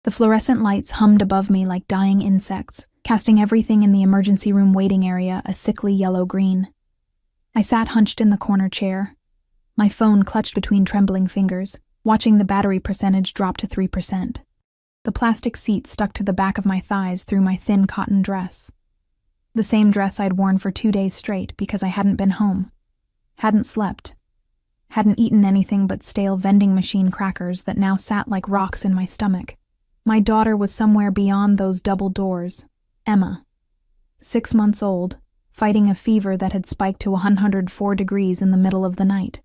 The fluorescent lights hummed above me like dying insects, casting everything in the emergency room waiting area a sickly yellow-green. I sat hunched in the corner chair, my phone clutched between trembling fingers, watching the battery percentage drop to 3%. The plastic seat stuck to the back of my thighs through my thin cotton dress. The same dress I'd worn for 2 days straight because I hadn't been home, hadn't slept, hadn't eaten anything but stale vending machine crackers that now sat like rocks in my stomach. My daughter was somewhere beyond those double doors, Emma, 6 months old, fighting a fever that had spiked to 104 degrees in the middle of the night.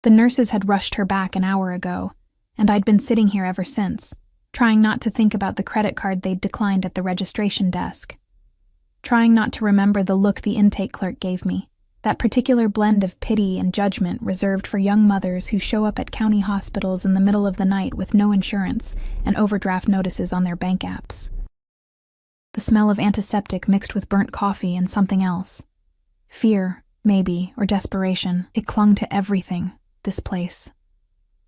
The nurses had rushed her back an hour ago, and I'd been sitting here ever since, trying not to think about the credit card they'd declined at the registration desk. Trying not to remember the look the intake clerk gave me, that particular blend of pity and judgment reserved for young mothers who show up at county hospitals in the middle of the night with no insurance and overdraft notices on their bank apps. The smell of antiseptic mixed with burnt coffee and something else. Fear, maybe, or desperation. It clung to everything, this place.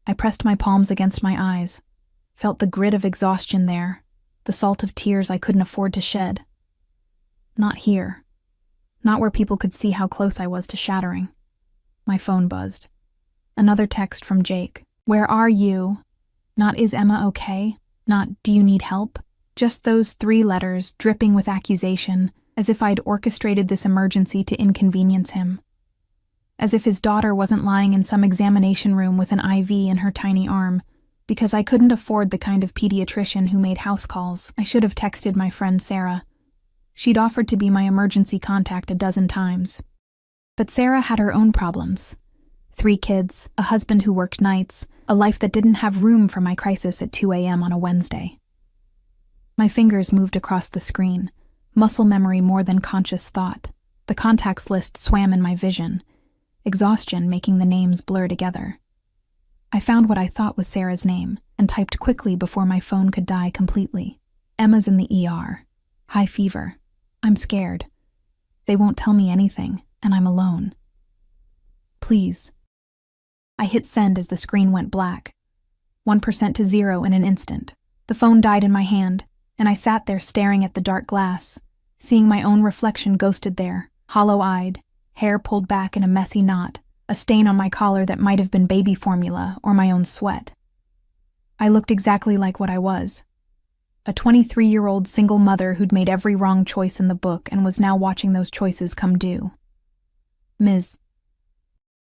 I pressed my palms against my eyes, felt the grit of exhaustion there, the salt of tears I couldn't afford to shed. Not here. Not where people could see how close I was to shattering. My phone buzzed. Another text from Jake. Where are you? Not is Emma okay? Not do you need help? Just those 3 letters dripping with accusation, as if I'd orchestrated this emergency to inconvenience him. As if his daughter wasn't lying in some examination room with an IV in her tiny arm, because I couldn't afford the kind of pediatrician who made house calls. I should have texted my friend Sarah. She'd offered to be my emergency contact a dozen times. But Sarah had her own problems. 3 kids, a husband who worked nights, a life that didn't have room for my crisis at 2 a.m. on a Wednesday. My fingers moved across the screen, muscle memory more than conscious thought. The contacts list swam in my vision, exhaustion making the names blur together. I found what I thought was Sarah's name and typed quickly before my phone could die completely. Emma's in the ER. High fever. I'm scared. They won't tell me anything, and I'm alone. Please. I hit send as the screen went black. 1% to 0 in an instant. The phone died in my hand, and I sat there staring at the dark glass, seeing my own reflection ghosted there, hollow-eyed, hair pulled back in a messy knot, a stain on my collar that might have been baby formula or my own sweat. I looked exactly like what I was. A 23-year-old single mother who'd made every wrong choice in the book and was now watching those choices come due. Ms.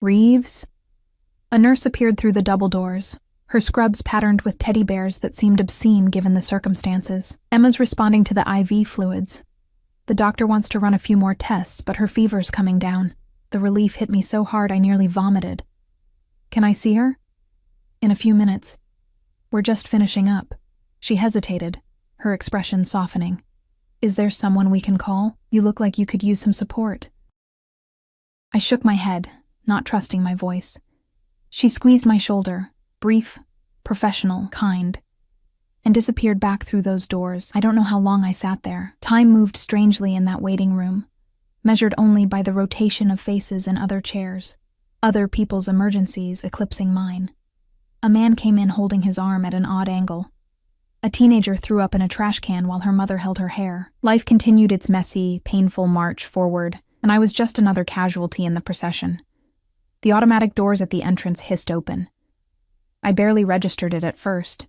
Reeves? A nurse appeared through the double doors, her scrubs patterned with teddy bears that seemed obscene given the circumstances. Emma's responding to the IV fluids. The doctor wants to run a few more tests, but her fever's coming down. The relief hit me so hard I nearly vomited. Can I see her? In a few minutes. We're just finishing up. She hesitated, her expression softening. Is there someone we can call? You look like you could use some support. I shook my head, not trusting my voice. She squeezed my shoulder, brief, professional, kind, and disappeared back through those doors. I don't know how long I sat there. Time moved strangely in that waiting room, measured only by the rotation of faces in other chairs, other people's emergencies eclipsing mine. A man came in holding his arm at an odd angle. A teenager threw up in a trash can while her mother held her hair. Life continued its messy, painful march forward, and I was just another casualty in the procession. The automatic doors at the entrance hissed open. I barely registered it at first.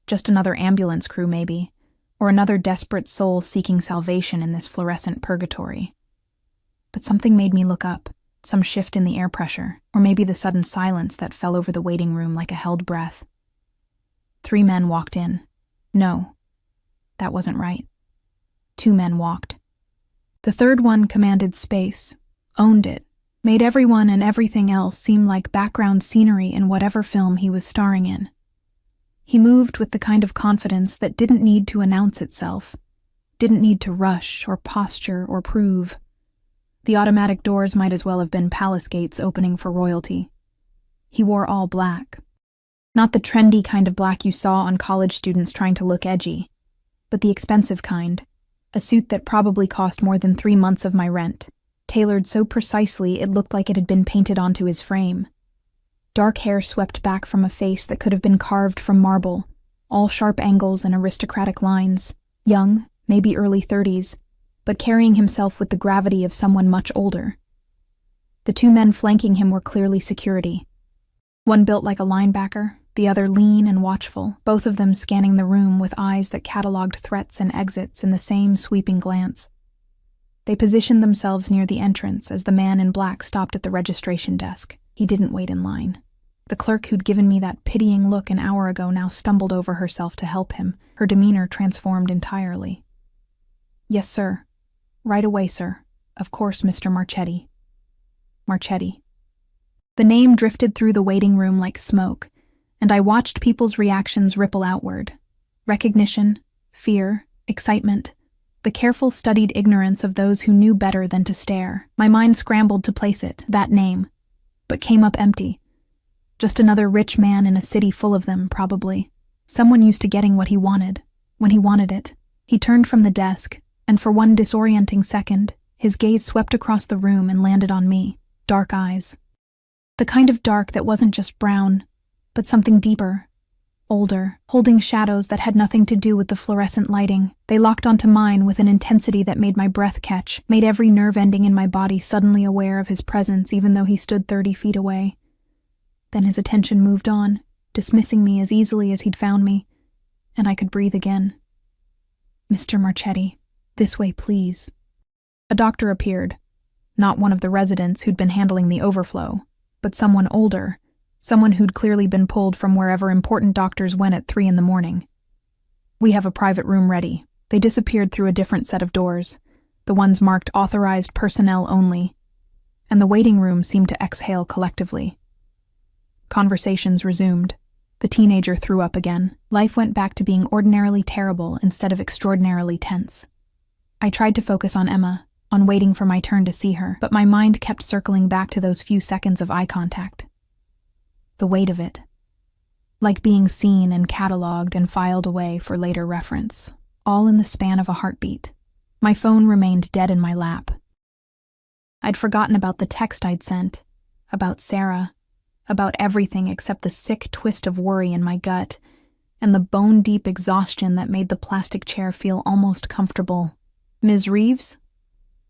Just another ambulance crew, maybe, or another desperate soul seeking salvation in this fluorescent purgatory. But something made me look up, some shift in the air pressure, or maybe the sudden silence that fell over the waiting room like a held breath. 3 men walked in. No, that wasn't right. 2 men walked. The third one commanded space, owned it, made everyone and everything else seem like background scenery in whatever film he was starring in. He moved with the kind of confidence that didn't need to announce itself, didn't need to rush or posture or prove. The automatic doors might as well have been palace gates opening for royalty. He wore all black. Not the trendy kind of black you saw on college students trying to look edgy, but the expensive kind, a suit that probably cost more than 3 months of my rent, tailored so precisely it looked like it had been painted onto his frame. Dark hair swept back from a face that could have been carved from marble, all sharp angles and aristocratic lines, young, maybe early 30s, but carrying himself with the gravity of someone much older. The two men flanking him were clearly security. One built like a linebacker, the other lean and watchful, both of them scanning the room with eyes that cataloged threats and exits in the same sweeping glance. They positioned themselves near the entrance as the man in black stopped at the registration desk. He didn't wait in line. The clerk who'd given me that pitying look an hour ago now stumbled over herself to help him, her demeanor transformed entirely. "Yes, sir. Right away, sir. Of course, Mr. Marchetti." Marchetti. The name drifted through the waiting room like smoke, and I watched people's reactions ripple outward. Recognition, fear, excitement, the careful studied ignorance of those who knew better than to stare. My mind scrambled to place it, that name, but came up empty. Just another rich man in a city full of them, probably. Someone used to getting what he wanted, when he wanted it. He turned from the desk, and for one disorienting second, his gaze swept across the room and landed on me. Dark eyes. The kind of dark that wasn't just brown, but something deeper, older, holding shadows that had nothing to do with the fluorescent lighting. They locked onto mine with an intensity that made my breath catch, made every nerve ending in my body suddenly aware of his presence even though he stood 30 feet away. Then his attention moved on, dismissing me as easily as he'd found me, and I could breathe again. "Mr. Marchetti, this way, please." A doctor appeared, not one of the residents who'd been handling the overflow, but someone older, someone who'd clearly been pulled from wherever important doctors went at 3 a.m. "We have a private room ready." They disappeared through a different set of doors, the ones marked authorized personnel only, and the waiting room seemed to exhale collectively. Conversations resumed. The teenager threw up again. Life went back to being ordinarily terrible instead of extraordinarily tense. I tried to focus on Emma, on waiting for my turn to see her, but my mind kept circling back to those few seconds of eye contact. The weight of it. Like being seen and cataloged and filed away for later reference, all in the span of a heartbeat. My phone remained dead in my lap. I'd forgotten about the text I'd sent, about Sarah, about everything except the sick twist of worry in my gut, and the bone-deep exhaustion that made the plastic chair feel almost comfortable. "Ms. Reeves?"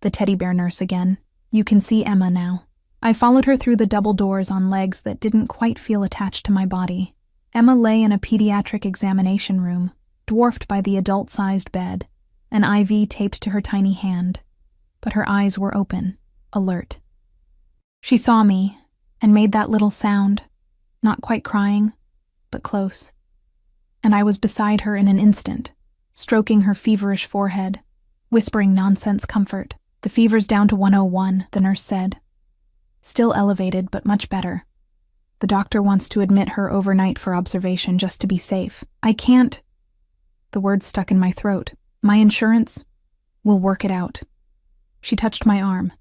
The teddy bear nurse again. "You can see Emma now." I followed her through the double doors on legs that didn't quite feel attached to my body. Emma lay in a pediatric examination room, dwarfed by the adult-sized bed, an IV taped to her tiny hand, but her eyes were open, alert. She saw me, and made that little sound, not quite crying, but close. And I was beside her in an instant, stroking her feverish forehead, whispering nonsense comfort. "The fever's down to 101, the nurse said. "Still elevated, but much better. The doctor wants to admit her overnight for observation just to be safe. I can't—" The words stuck in my throat. "My insurance? We'll work it out." She touched my arm.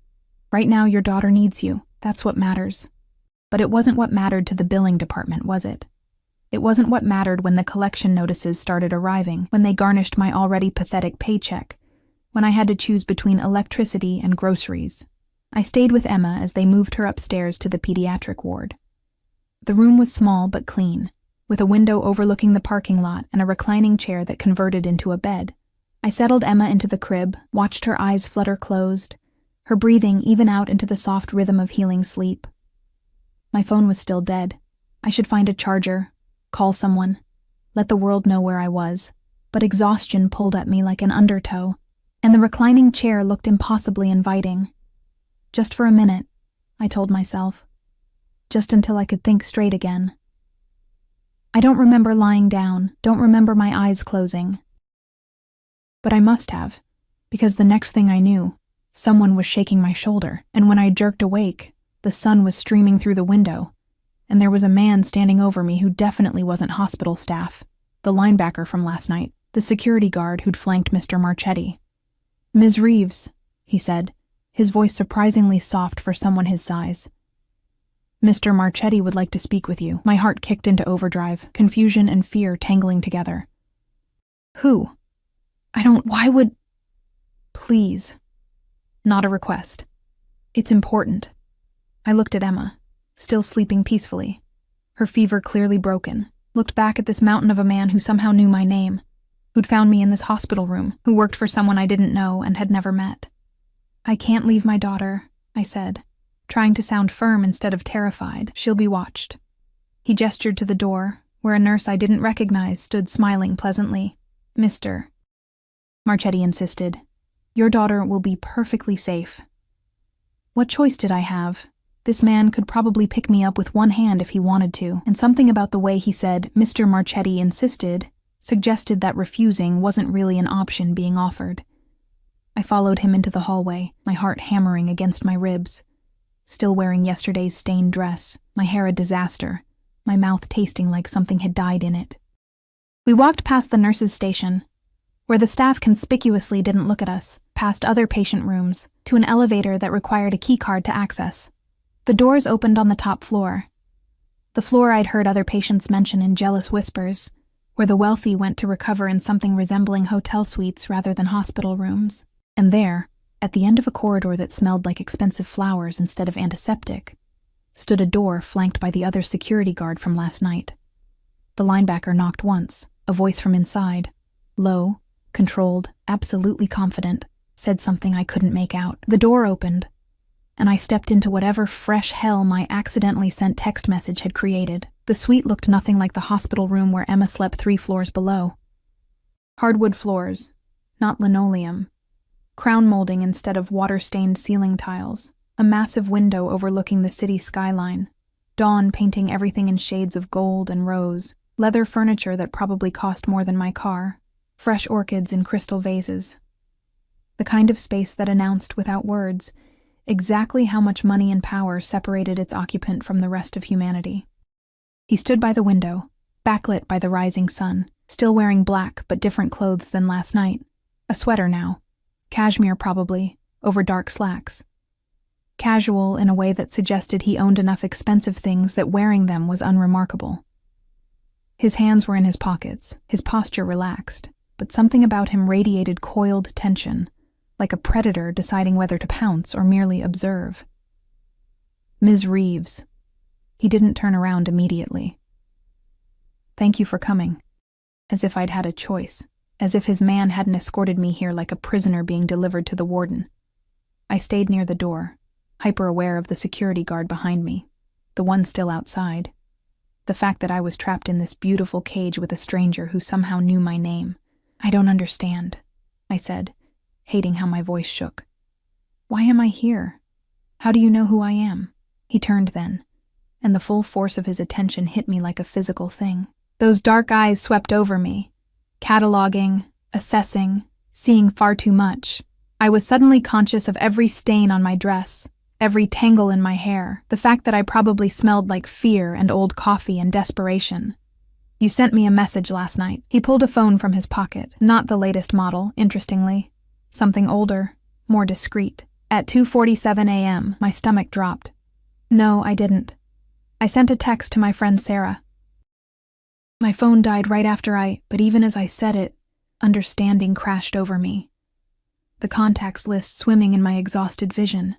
"Right now your daughter needs you. That's what matters." But it wasn't what mattered to the billing department, was it? It wasn't what mattered when the collection notices started arriving, when they garnished my already pathetic paycheck, when I had to choose between electricity and groceries. I stayed with Emma as they moved her upstairs to the pediatric ward. The room was small but clean, with a window overlooking the parking lot and a reclining chair that converted into a bed. I settled Emma into the crib, watched her eyes flutter closed, her breathing even out into the soft rhythm of healing sleep. My phone was still dead. I should find a charger, call someone, let the world know where I was, but exhaustion pulled at me like an undertow, and the reclining chair looked impossibly inviting. Just for a minute, I told myself. Just until I could think straight again. I don't remember lying down, don't remember my eyes closing. But I must have, because the next thing I knew, someone was shaking my shoulder, and when I jerked awake, the sun was streaming through the window, and there was a man standing over me who definitely wasn't hospital staff, the linebacker from last night, the security guard who'd flanked Mr. Marchetti. "Ms. Reeves," he said, his voice surprisingly soft for someone his size. "Mr. Marchetti would like to speak with you." My heart kicked into overdrive, confusion and fear tangling together. "Who? Why would—" "Please." Not a request. "It's important." I looked at Emma, still sleeping peacefully, her fever clearly broken, looked back at this mountain of a man who somehow knew my name, who'd found me in this hospital room, who worked for someone I didn't know and had never met. "I can't leave my daughter," I said, trying to sound firm instead of terrified. "She'll be watched." He gestured to the door, where a nurse I didn't recognize stood smiling pleasantly. "Mr. Marchetti insisted, "Your daughter will be perfectly safe." What choice did I have? This man could probably pick me up with one hand if he wanted to, and something about the way he said, "Mr. Marchetti insisted," suggested that refusing wasn't really an option being offered. I followed him into the hallway, my heart hammering against my ribs. Still wearing yesterday's stained dress, my hair a disaster, my mouth tasting like something had died in it. We walked past the nurse's station, where the staff conspicuously didn't look at us, past other patient rooms, to an elevator that required a keycard to access. The doors opened on the top floor. The floor I'd heard other patients mention in jealous whispers, where the wealthy went to recover in something resembling hotel suites rather than hospital rooms. And there, at the end of a corridor that smelled like expensive flowers instead of antiseptic, stood a door flanked by the other security guard from last night. The linebacker knocked once, a voice from inside, low, controlled, absolutely confident, said something I couldn't make out. The door opened, and I stepped into whatever fresh hell my accidentally sent text message had created. The suite looked nothing like the hospital room where Emma slept 3 floors below. Hardwood floors, not linoleum. Crown molding instead of water-stained ceiling tiles. A massive window overlooking the city skyline. Dawn painting everything in shades of gold and rose. Leather furniture that probably cost more than my car. Fresh orchids in crystal vases. The kind of space that announced without words exactly how much money and power separated its occupant from the rest of humanity. He stood by the window, backlit by the rising sun, still wearing black but different clothes than last night. A sweater now. Cashmere probably, over dark slacks. Casual in a way that suggested he owned enough expensive things that wearing them was unremarkable. His hands were in his pockets, his posture relaxed, but something about him radiated coiled tension, like a predator deciding whether to pounce or merely observe. "Ms. Reeves." He didn't turn around immediately. "Thank you for coming." As if I'd had a choice, as if his man hadn't escorted me here like a prisoner being delivered to the warden. I stayed near the door, hyper-aware of the security guard behind me, the one still outside. The fact that I was trapped in this beautiful cage with a stranger who somehow knew my name. "I don't understand," I said, hating how my voice shook. "Why am I here? How do you know who I am?" He turned then, and the full force of his attention hit me like a physical thing. Those dark eyes swept over me, cataloging, assessing, seeing far too much. I was suddenly conscious of every stain on my dress, every tangle in my hair, the fact that I probably smelled like fear and old coffee and desperation. "You sent me a message last night." He pulled a phone from his pocket, not the latest model, interestingly. Something older, more discreet. At 2:47 a.m., my stomach dropped. "No, I didn't. I sent a text to my friend Sarah." My phone died right after but even as I said it, understanding crashed over me. The contacts list swimming in my exhausted vision.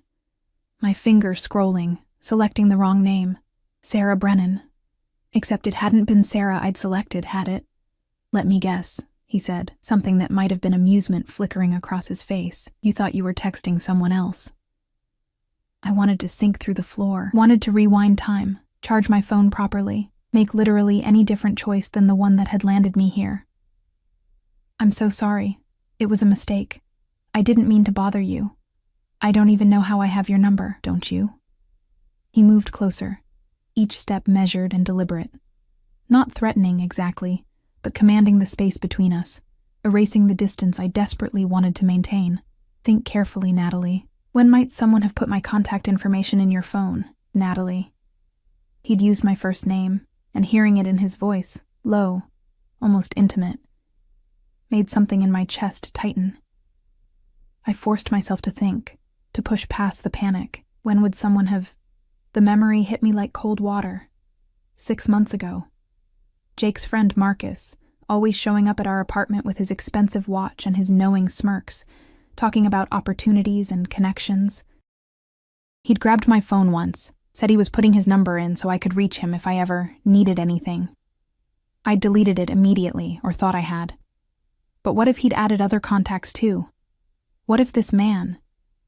My finger scrolling, selecting the wrong name. Sarah Brennan. Except it hadn't been Sarah I'd selected, had it? "Let me guess," he said, something that might have been amusement flickering across his face. "You thought you were texting someone else." I wanted to sink through the floor, wanted to rewind time, charge my phone properly, make literally any different choice than the one that had landed me here. "I'm so sorry. It was a mistake. I didn't mean to bother you. I don't even know how I have your number, don't you?" He moved closer, each step measured and deliberate. Not threatening exactly, but commanding the space between us, erasing the distance I desperately wanted to maintain. "Think carefully, Natalie. When might someone have put my contact information in your phone, Natalie?" He'd used my first name, and hearing it in his voice, low, almost intimate, made something in my chest tighten. I forced myself to think, to push past the panic. When would someone have... The memory hit me like cold water. 6 months ago. Jake's friend Marcus, always showing up at our apartment with his expensive watch and his knowing smirks, talking about opportunities and connections. He'd grabbed my phone once, said he was putting his number in so I could reach him if I ever needed anything. I deleted it immediately, or thought I had. But what if he'd added other contacts too? What if this man,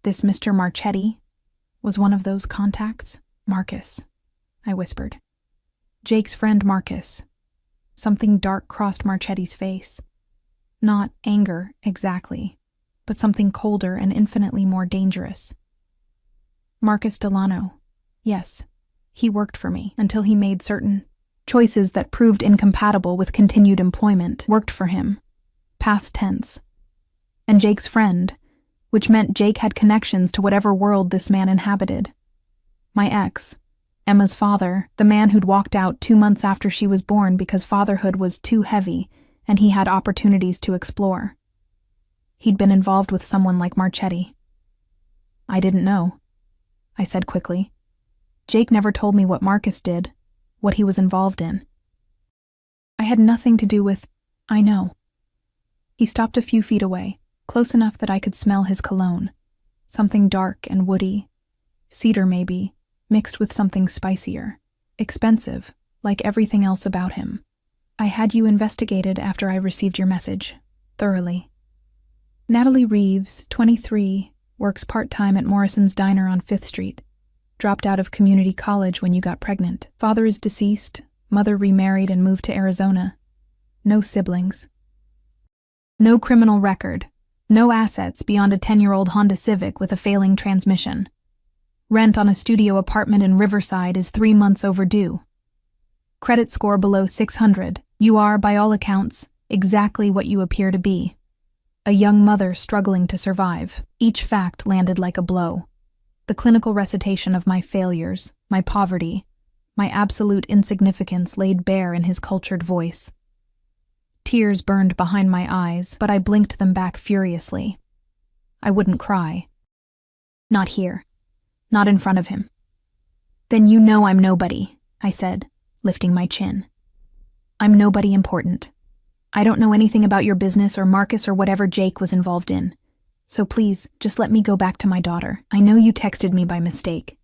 this Mr. Marchetti, was one of those contacts? Marcus, I whispered. Jake's friend Marcus. Something dark crossed Marchetti's face. Not anger, exactly, but something colder and infinitely more dangerous. Marcus Delano. Yes, he worked for me until he made certain choices that proved incompatible with continued employment. Worked for him. Past tense. And Jake's friend, which meant Jake had connections to whatever world this man inhabited. My ex, Emma's father, the man who'd walked out 2 months after she was born because fatherhood was too heavy and he had opportunities to explore. He'd been involved with someone like Marchetti. I didn't know, I said quickly. Jake never told me what Marcus did, what he was involved in. I had nothing to do with, I know. He stopped a few feet away, close enough that I could smell his cologne. Something dark and woody. Cedar maybe, mixed with something spicier. Expensive, like everything else about him. I had you investigated after I received your message. Thoroughly. Natalie Reeves, 23, works part-time at Morrison's Diner on 5th Street. Dropped out of community college when you got pregnant. Father is deceased, mother remarried and moved to Arizona. No siblings. No criminal record. No assets beyond a 10-year-old Honda Civic with a failing transmission. Rent on a studio apartment in Riverside is 3 months overdue. Credit score below 600. You are, by all accounts, exactly what you appear to be. A young mother struggling to survive. Each fact landed like a blow. The clinical recitation of my failures, my poverty, my absolute insignificance laid bare in his cultured voice. Tears burned behind my eyes, but I blinked them back furiously. I wouldn't cry. Not here. Not in front of him. Then you know I'm nobody, I said, lifting my chin. I'm nobody important. I don't know anything about your business or Marcus or whatever Jake was involved in. So please, just let me go back to my daughter. I know you texted me by mistake,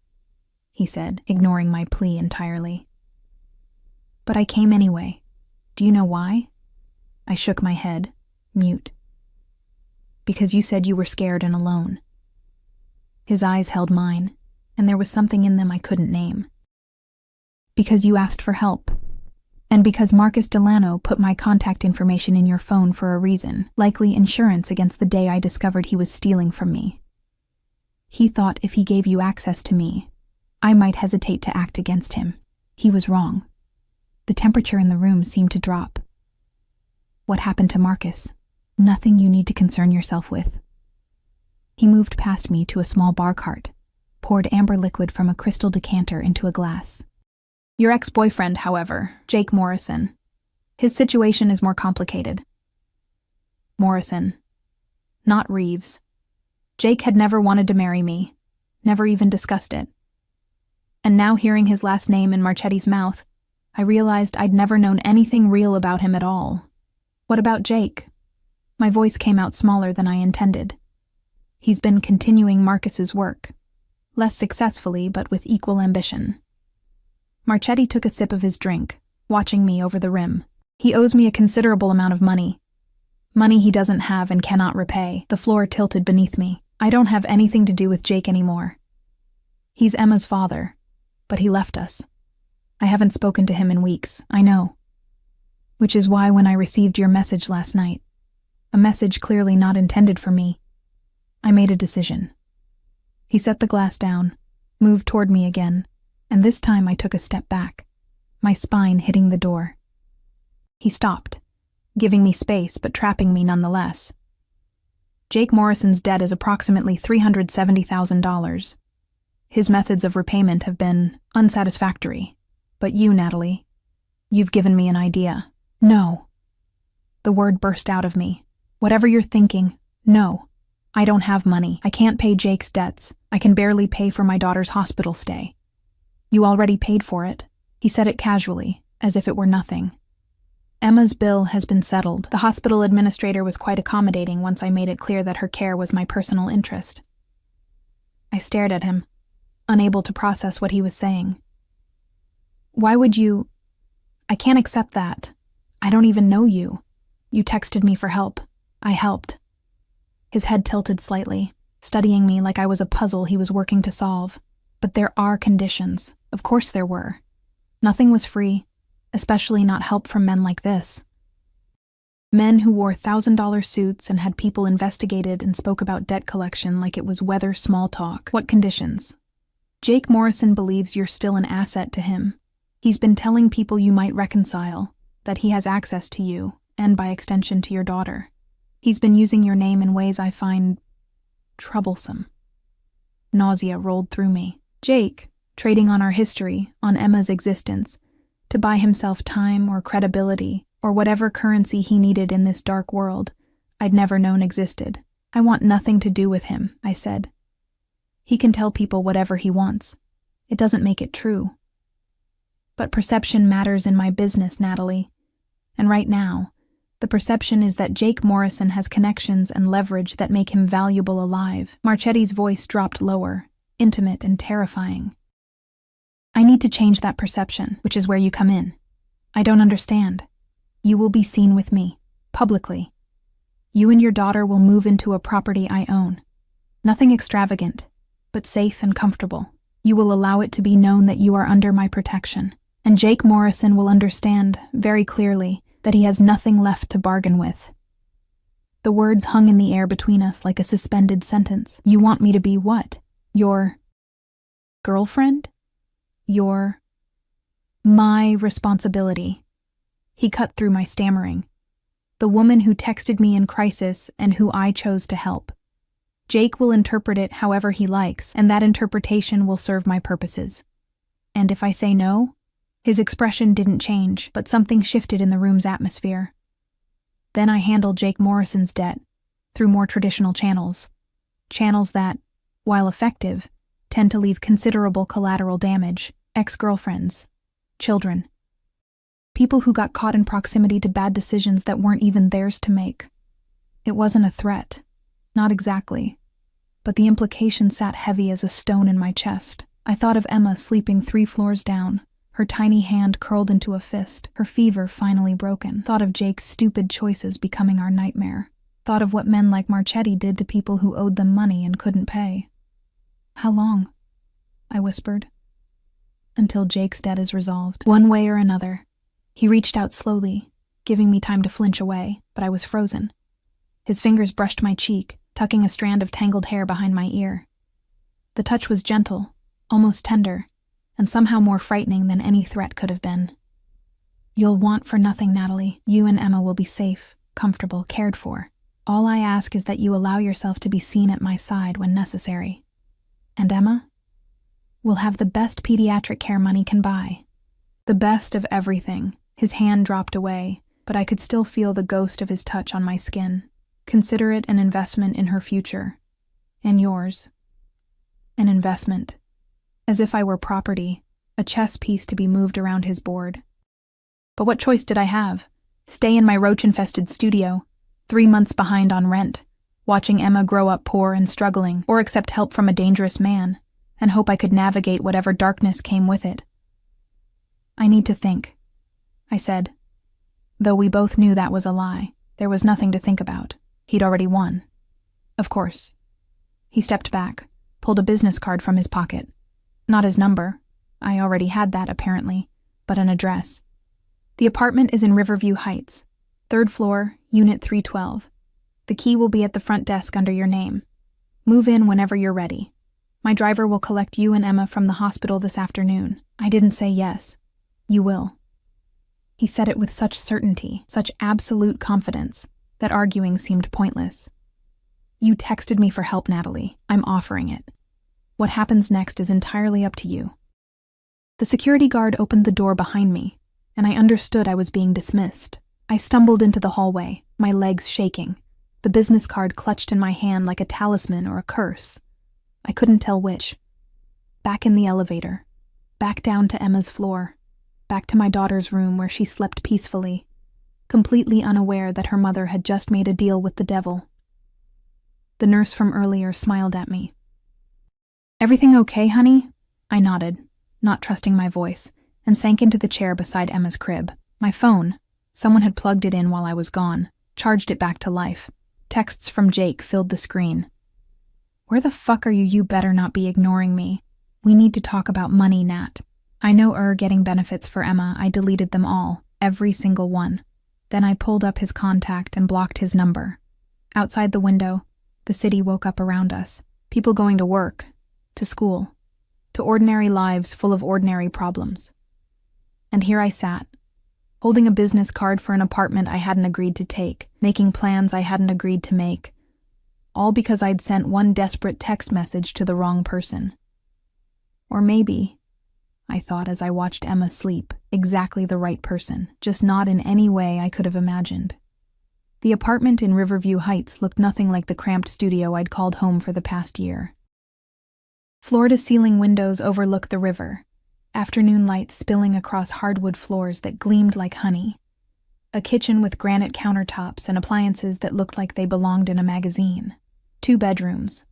he said, ignoring my plea entirely. But I came anyway. Do you know why? I shook my head, mute. Because you said you were scared and alone. His eyes held mine, and there was something in them I couldn't name. Because you asked for help. And because Marcus Delano put my contact information in your phone for a reason, likely insurance against the day I discovered he was stealing from me. He thought if he gave you access to me, I might hesitate to act against him. He was wrong. The temperature in the room seemed to drop. What happened to Marcus? Nothing you need to concern yourself with. He moved past me to a small bar cart, poured amber liquid from a crystal decanter into a glass. Your ex-boyfriend, however, Jake Morrison. His situation is more complicated. Morrison. Not Reeves. Jake had never wanted to marry me, never even discussed it. And now hearing his last name in Marchetti's mouth, I realized I'd never known anything real about him at all. What about Jake? My voice came out smaller than I intended. He's been continuing Marcus's work. Less successfully, but with equal ambition. Marchetti took a sip of his drink, watching me over the rim. He owes me a considerable amount of money. Money he doesn't have and cannot repay. The floor tilted beneath me. I don't have anything to do with Jake anymore. He's Emma's father, but he left us. I haven't spoken to him in weeks, I know. Which is why when I received your message last night, a message clearly not intended for me, I made a decision. He set the glass down, moved toward me again, and this time I took a step back, my spine hitting the door. He stopped, giving me space but trapping me nonetheless. Jake Morrison's debt is approximately $370,000. His methods of repayment have been unsatisfactory. But you, Natalie, you've given me an idea. No. The word burst out of me. Whatever you're thinking, no. I don't have money. I can't pay Jake's debts. I can barely pay for my daughter's hospital stay. You already paid for it. He said it casually, as if it were nothing. Emma's bill has been settled. The hospital administrator was quite accommodating once I made it clear that her care was my personal interest. I stared at him, unable to process what he was saying. Why would you... I can't accept that. I don't even know you. You texted me for help. I helped. His head tilted slightly, studying me like I was a puzzle he was working to solve. But there are conditions. Of course there were. Nothing was free, especially not help from men like this. Men who wore $1,000 suits and had people investigated and spoke about debt collection like it was weather small talk. What conditions? Jake Morrison believes you're still an asset to him. He's been telling people you might reconcile, that he has access to you, and by extension to your daughter. He's been using your name in ways I find troublesome. Nausea rolled through me. Jake, trading on our history, on Emma's existence, to buy himself time or credibility or whatever currency he needed in this dark world I'd never known existed. I want nothing to do with him, I said. He can tell people whatever he wants. It doesn't make it true. But perception matters in my business, Natalie. And right now, the perception is that Jake Morrison has connections and leverage that make him valuable alive. Marchetti's voice dropped lower, intimate and terrifying. I need to change that perception, which is where you come in. I don't understand. You will be seen with me, publicly. You and your daughter will move into a property I own. Nothing extravagant, but safe and comfortable. You will allow it to be known that you are under my protection. And Jake Morrison will understand, very clearly, that he has nothing left to bargain with. The words hung in the air between us like a suspended sentence. You want me to be what? Your girlfriend? Your... my responsibility. He cut through my stammering. The woman who texted me in crisis and who I chose to help. Jake will interpret it however he likes, and that interpretation will serve my purposes. And if I say no? His expression didn't change, but something shifted in the room's atmosphere. Then I handled Jake Morrison's debt, through more traditional channels. Channels that, while effective, tend to leave considerable collateral damage. Ex-girlfriends. Children. People who got caught in proximity to bad decisions that weren't even theirs to make. It wasn't a threat. Not exactly. But the implication sat heavy as a stone in my chest. I thought of Emma sleeping 3 floors down, her tiny hand curled into a fist, her fever finally broken. Thought of Jake's stupid choices becoming our nightmare. Thought of what men like Marchetti did to people who owed them money and couldn't pay. How long? I whispered. Until Jake's debt is resolved. One way or another. He reached out slowly, giving me time to flinch away, but I was frozen. His fingers brushed my cheek, tucking a strand of tangled hair behind my ear. The touch was gentle, almost tender, and somehow more frightening than any threat could have been. You'll want for nothing, Natalie. You and Emma will be safe, comfortable, cared for. All I ask is that you allow yourself to be seen at my side when necessary. And Emma? We'll have the best pediatric care money can buy. The best of everything. His hand dropped away, but I could still feel the ghost of his touch on my skin. Consider it an investment in her future. And yours. An investment. As if I were property, a chess piece to be moved around his board. But what choice did I have? Stay in my roach-infested studio, 3 months behind on rent, watching Emma grow up poor and struggling, or accept help from a dangerous man, and hope I could navigate whatever darkness came with it. I need to think, I said. Though we both knew that was a lie, there was nothing to think about. He'd already won. Of course. He stepped back, pulled a business card from his pocket. Not his number. I already had that, apparently, but an address. The apartment is in Riverview Heights, 3rd floor, Unit 312. The key will be at the front desk under your name. Move in whenever you're ready. My driver will collect you and Emma from the hospital this afternoon. I didn't say yes. You will. He said it with such certainty, such absolute confidence, that arguing seemed pointless. You texted me for help, Natalie. I'm offering it. What happens next is entirely up to you. The security guard opened the door behind me, and I understood I was being dismissed. I stumbled into the hallway, my legs shaking, the business card clutched in my hand like a talisman or a curse. I couldn't tell which. Back in the elevator, back down to Emma's floor, back to my daughter's room where she slept peacefully, completely unaware that her mother had just made a deal with the devil. The nurse from earlier smiled at me. Everything okay, honey? I nodded, not trusting my voice, and sank into the chair beside Emma's crib. My phone, Someone had plugged it in while I was gone, charged it back to life. Texts from Jake filled the screen. "Where the fuck are you? You better not be ignoring me. We need to talk about money, Nat." I know getting benefits for Emma. I deleted them all, every single one. Then I pulled up his contact and blocked his number. Outside the window, the city woke up around us. People going to work, to school, to ordinary lives full of ordinary problems. And here I sat, holding a business card for an apartment I hadn't agreed to take, making plans I hadn't agreed to make, all because I'd sent one desperate text message to the wrong person. Or maybe, I thought as I watched Emma sleep, exactly the right person, just not in any way I could have imagined. The apartment in Riverview Heights looked nothing like the cramped studio I'd called home for the past year. Floor-to-ceiling windows overlooked the river, afternoon light spilling across hardwood floors that gleamed like honey. A kitchen with granite countertops and appliances that looked like they belonged in a magazine. 2 bedrooms,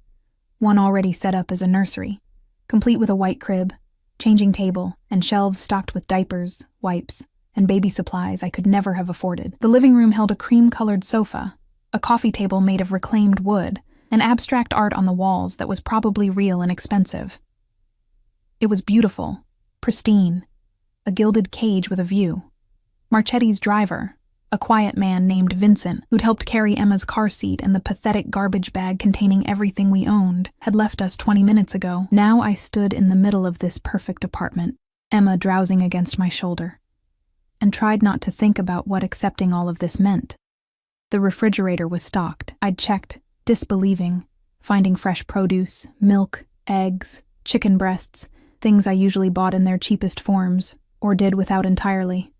one already set up as a nursery, complete with a white crib, changing table, and shelves stocked with diapers, wipes, and baby supplies I could never have afforded. The living room held a cream-colored sofa, a coffee table made of reclaimed wood, and abstract art on the walls that was probably real and expensive. It was beautiful, pristine, a gilded cage with a view. Marchetti's driver, a quiet man named Vincent, who'd helped carry Emma's car seat and the pathetic garbage bag containing everything we owned, had left us 20 minutes ago. Now I stood in the middle of this perfect apartment, Emma drowsing against my shoulder, and tried not to think about what accepting all of this meant. The refrigerator was stocked. I'd checked, disbelieving, finding fresh produce, milk, eggs, chicken breasts, things I usually bought in their cheapest forms, or did without entirely.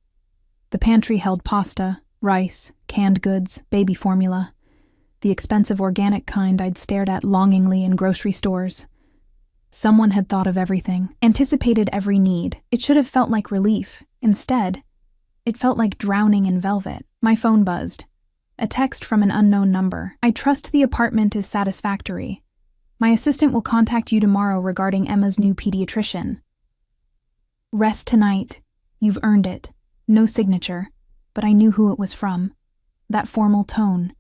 The pantry held pasta, rice, canned goods, baby formula, the expensive organic kind I'd stared at longingly in grocery stores. Someone had thought of everything, anticipated every need. It should have felt like relief. Instead, it felt like drowning in velvet. My phone buzzed. A text from an unknown number. "I trust the apartment is satisfactory. My assistant will contact you tomorrow regarding Emma's new pediatrician. Rest tonight. You've earned it." No signature, but I knew who it was from. That formal tone.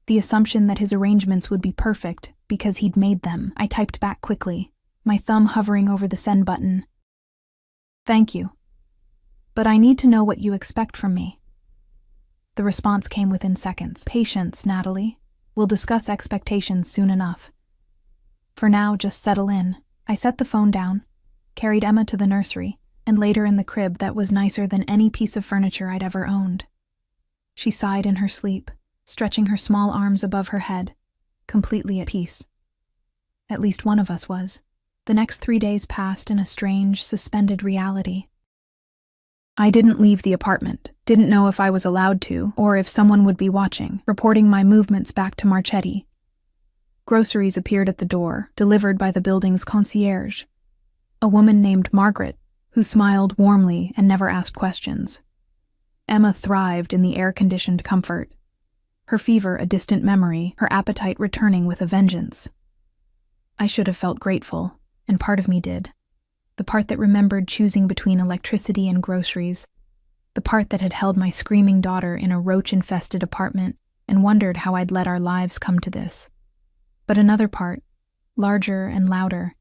The assumption that his arrangements would be perfect because he'd made them. I typed back quickly, my thumb hovering over the send button. "Thank you. But I need to know what you expect from me." The response came within seconds. "Patience, Natalie. We'll discuss expectations soon enough. For now, just settle in." I set the phone down, carried Emma to the nursery, and laid her in the crib that was nicer than any piece of furniture I'd ever owned. She sighed in her sleep, stretching her small arms above her head, completely at peace. At least one of us was. The next 3 days passed in a strange, suspended reality. I didn't leave the apartment, didn't know if I was allowed to, or if someone would be watching, reporting my movements back to Marchetti. Groceries appeared at the door, delivered by the building's concierge, a woman named Margaret, who smiled warmly and never asked questions. Emma thrived in the air-conditioned comfort. Her fever a distant memory, her appetite returning with a vengeance. I should have felt grateful, and part of me did. The part that remembered choosing between electricity and groceries, the part that had held my screaming daughter in a roach-infested apartment and wondered how I'd let our lives come to this. But another part, larger and louder,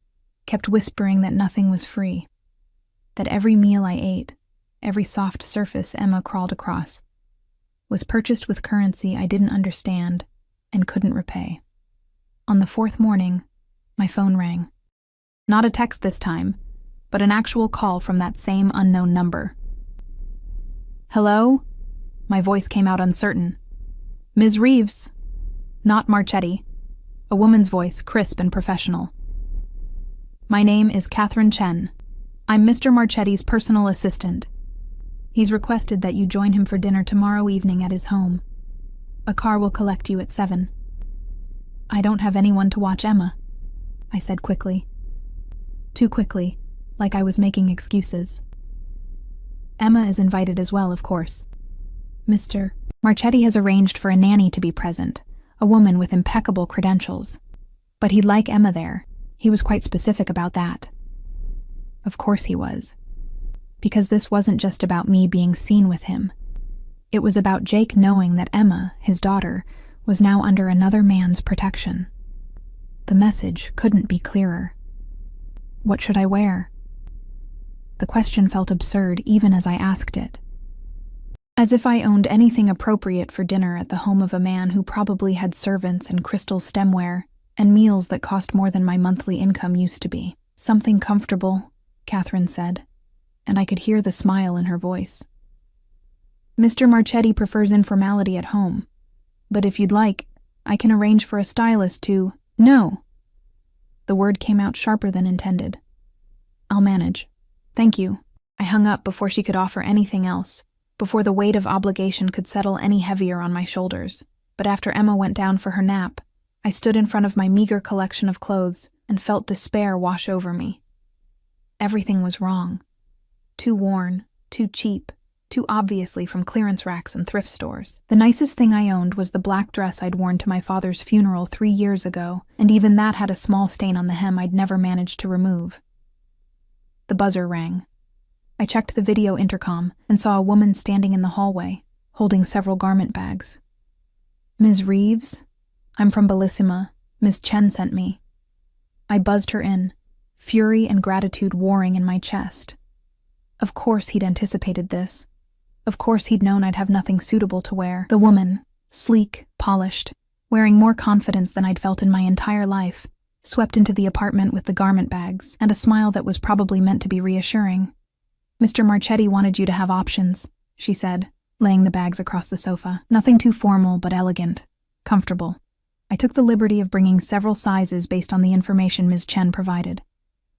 kept whispering that nothing was free. That every meal I ate, every soft surface Emma crawled across, was purchased with currency I didn't understand and couldn't repay. On the 4th morning, my phone rang. Not a text this time, but an actual call from that same unknown number. "Hello?" My voice came out uncertain. "Ms. Reeves." Not Marchetti. A woman's voice, crisp and professional. "My name is Catherine Chen. I'm Mr. Marchetti's personal assistant. He's requested that you join him for dinner tomorrow evening at his home. A car will collect you at 7. "I don't have anyone to watch Emma," I said quickly. Too quickly, like I was making excuses. "Emma is invited as well, of course. Mr. Marchetti has arranged for a nanny to be present, a woman with impeccable credentials. But he'd like Emma there. He was quite specific about that." Of course he was. Because this wasn't just about me being seen with him. It was about Jake knowing that Emma, his daughter, was now under another man's protection. The message couldn't be clearer. What should I wear? The question felt absurd even as I asked it. As if I owned anything appropriate for dinner at the home of a man who probably had servants and crystal stemware and meals that cost more than my monthly income used to be. Something comfortable, Catherine said, and I could hear the smile in her voice. Mr. Marchetti prefers informality at home, but if you'd like, I can arrange for a stylist to— No! The word came out sharper than intended. I'll manage. Thank you. I hung up before she could offer anything else, before the weight of obligation could settle any heavier on my shoulders. But after Emma went down for her nap, I stood in front of my meager collection of clothes and felt despair wash over me. Everything was wrong. Too worn, too cheap, too obviously from clearance racks and thrift stores. The nicest thing I owned was the black dress I'd worn to my father's funeral 3 years ago, and even that had a small stain on the hem I'd never managed to remove. The buzzer rang. I checked the video intercom and saw a woman standing in the hallway, holding several garment bags. Ms. Reeves? I'm from Bellissima. Ms. Chen sent me. I buzzed her in, fury and gratitude warring in my chest. Of course he'd anticipated this. Of course he'd known I'd have nothing suitable to wear. The woman, sleek, polished, wearing more confidence than I'd felt in my entire life, swept into the apartment with the garment bags and a smile that was probably meant to be reassuring. Mr. Marchetti wanted you to have options, she said, laying the bags across the sofa. Nothing too formal, but elegant, comfortable. I took the liberty of bringing several sizes based on the information Ms. Chen provided.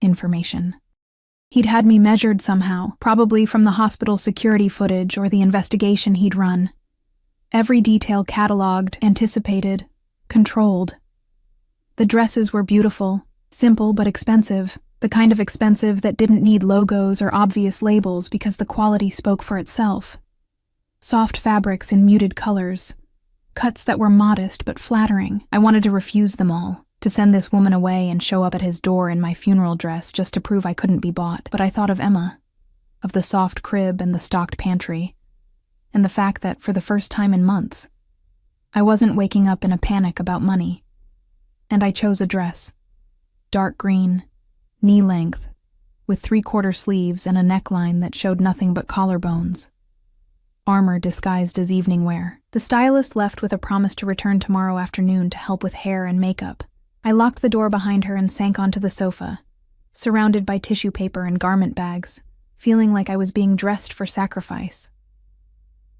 Information. He'd had me measured somehow, probably from the hospital security footage or the investigation he'd run. Every detail catalogued, anticipated, controlled. The dresses were beautiful, simple but expensive, the kind of expensive that didn't need logos or obvious labels because the quality spoke for itself. Soft fabrics in muted colors, cuts that were modest but flattering. I wanted to refuse them all, to send this woman away and show up at his door in my funeral dress just to prove I couldn't be bought. But I thought of Emma, of the soft crib and the stocked pantry, and the fact that, for the first time in months, I wasn't waking up in a panic about money. And I chose a dress. Dark green, knee-length, with 3/4 sleeves and a neckline that showed nothing but collarbones. Armor disguised as evening wear. The stylist left with a promise to return tomorrow afternoon to help with hair and makeup. I locked the door behind her and sank onto the sofa, surrounded by tissue paper and garment bags, feeling like I was being dressed for sacrifice.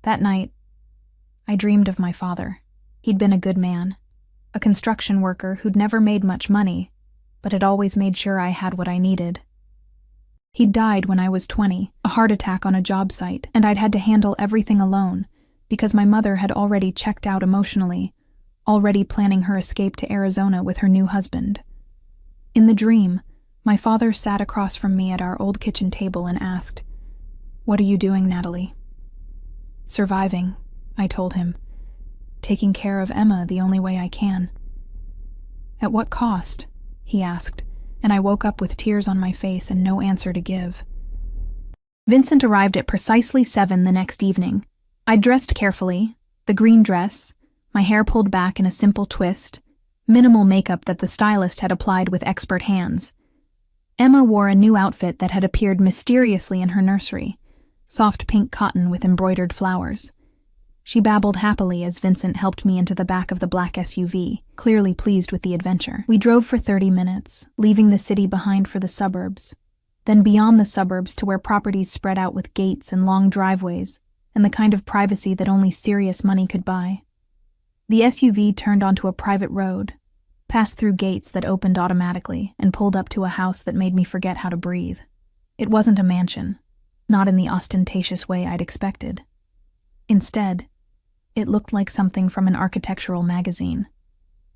That night, I dreamed of my father. He'd been a good man, a construction worker who'd never made much money, but had always made sure I had what I needed. He'd died when I was 20, a heart attack on a job site, and I'd had to handle everything alone because my mother had already checked out emotionally, already planning her escape to Arizona with her new husband. In the dream, my father sat across from me at our old kitchen table and asked, "What are you doing, Natalie?" "Surviving," I told him. "Taking care of Emma the only way I can." "At what cost?" he asked, and I woke up with tears on my face and no answer to give. Vincent arrived at precisely 7 the next evening. I'd dressed carefully, the green dress, my hair pulled back in a simple twist, minimal makeup that the stylist had applied with expert hands. Emma wore a new outfit that had appeared mysteriously in her nursery, soft pink cotton with embroidered flowers. She babbled happily as Vincent helped me into the back of the black SUV, clearly pleased with the adventure. We drove for 30 minutes, leaving the city behind for the suburbs, then beyond the suburbs to where properties spread out with gates and long driveways, and the kind of privacy that only serious money could buy. The SUV turned onto a private road, passed through gates that opened automatically, and pulled up to a house that made me forget how to breathe. It wasn't a mansion, not in the ostentatious way I'd expected. Instead, it looked like something from an architectural magazine.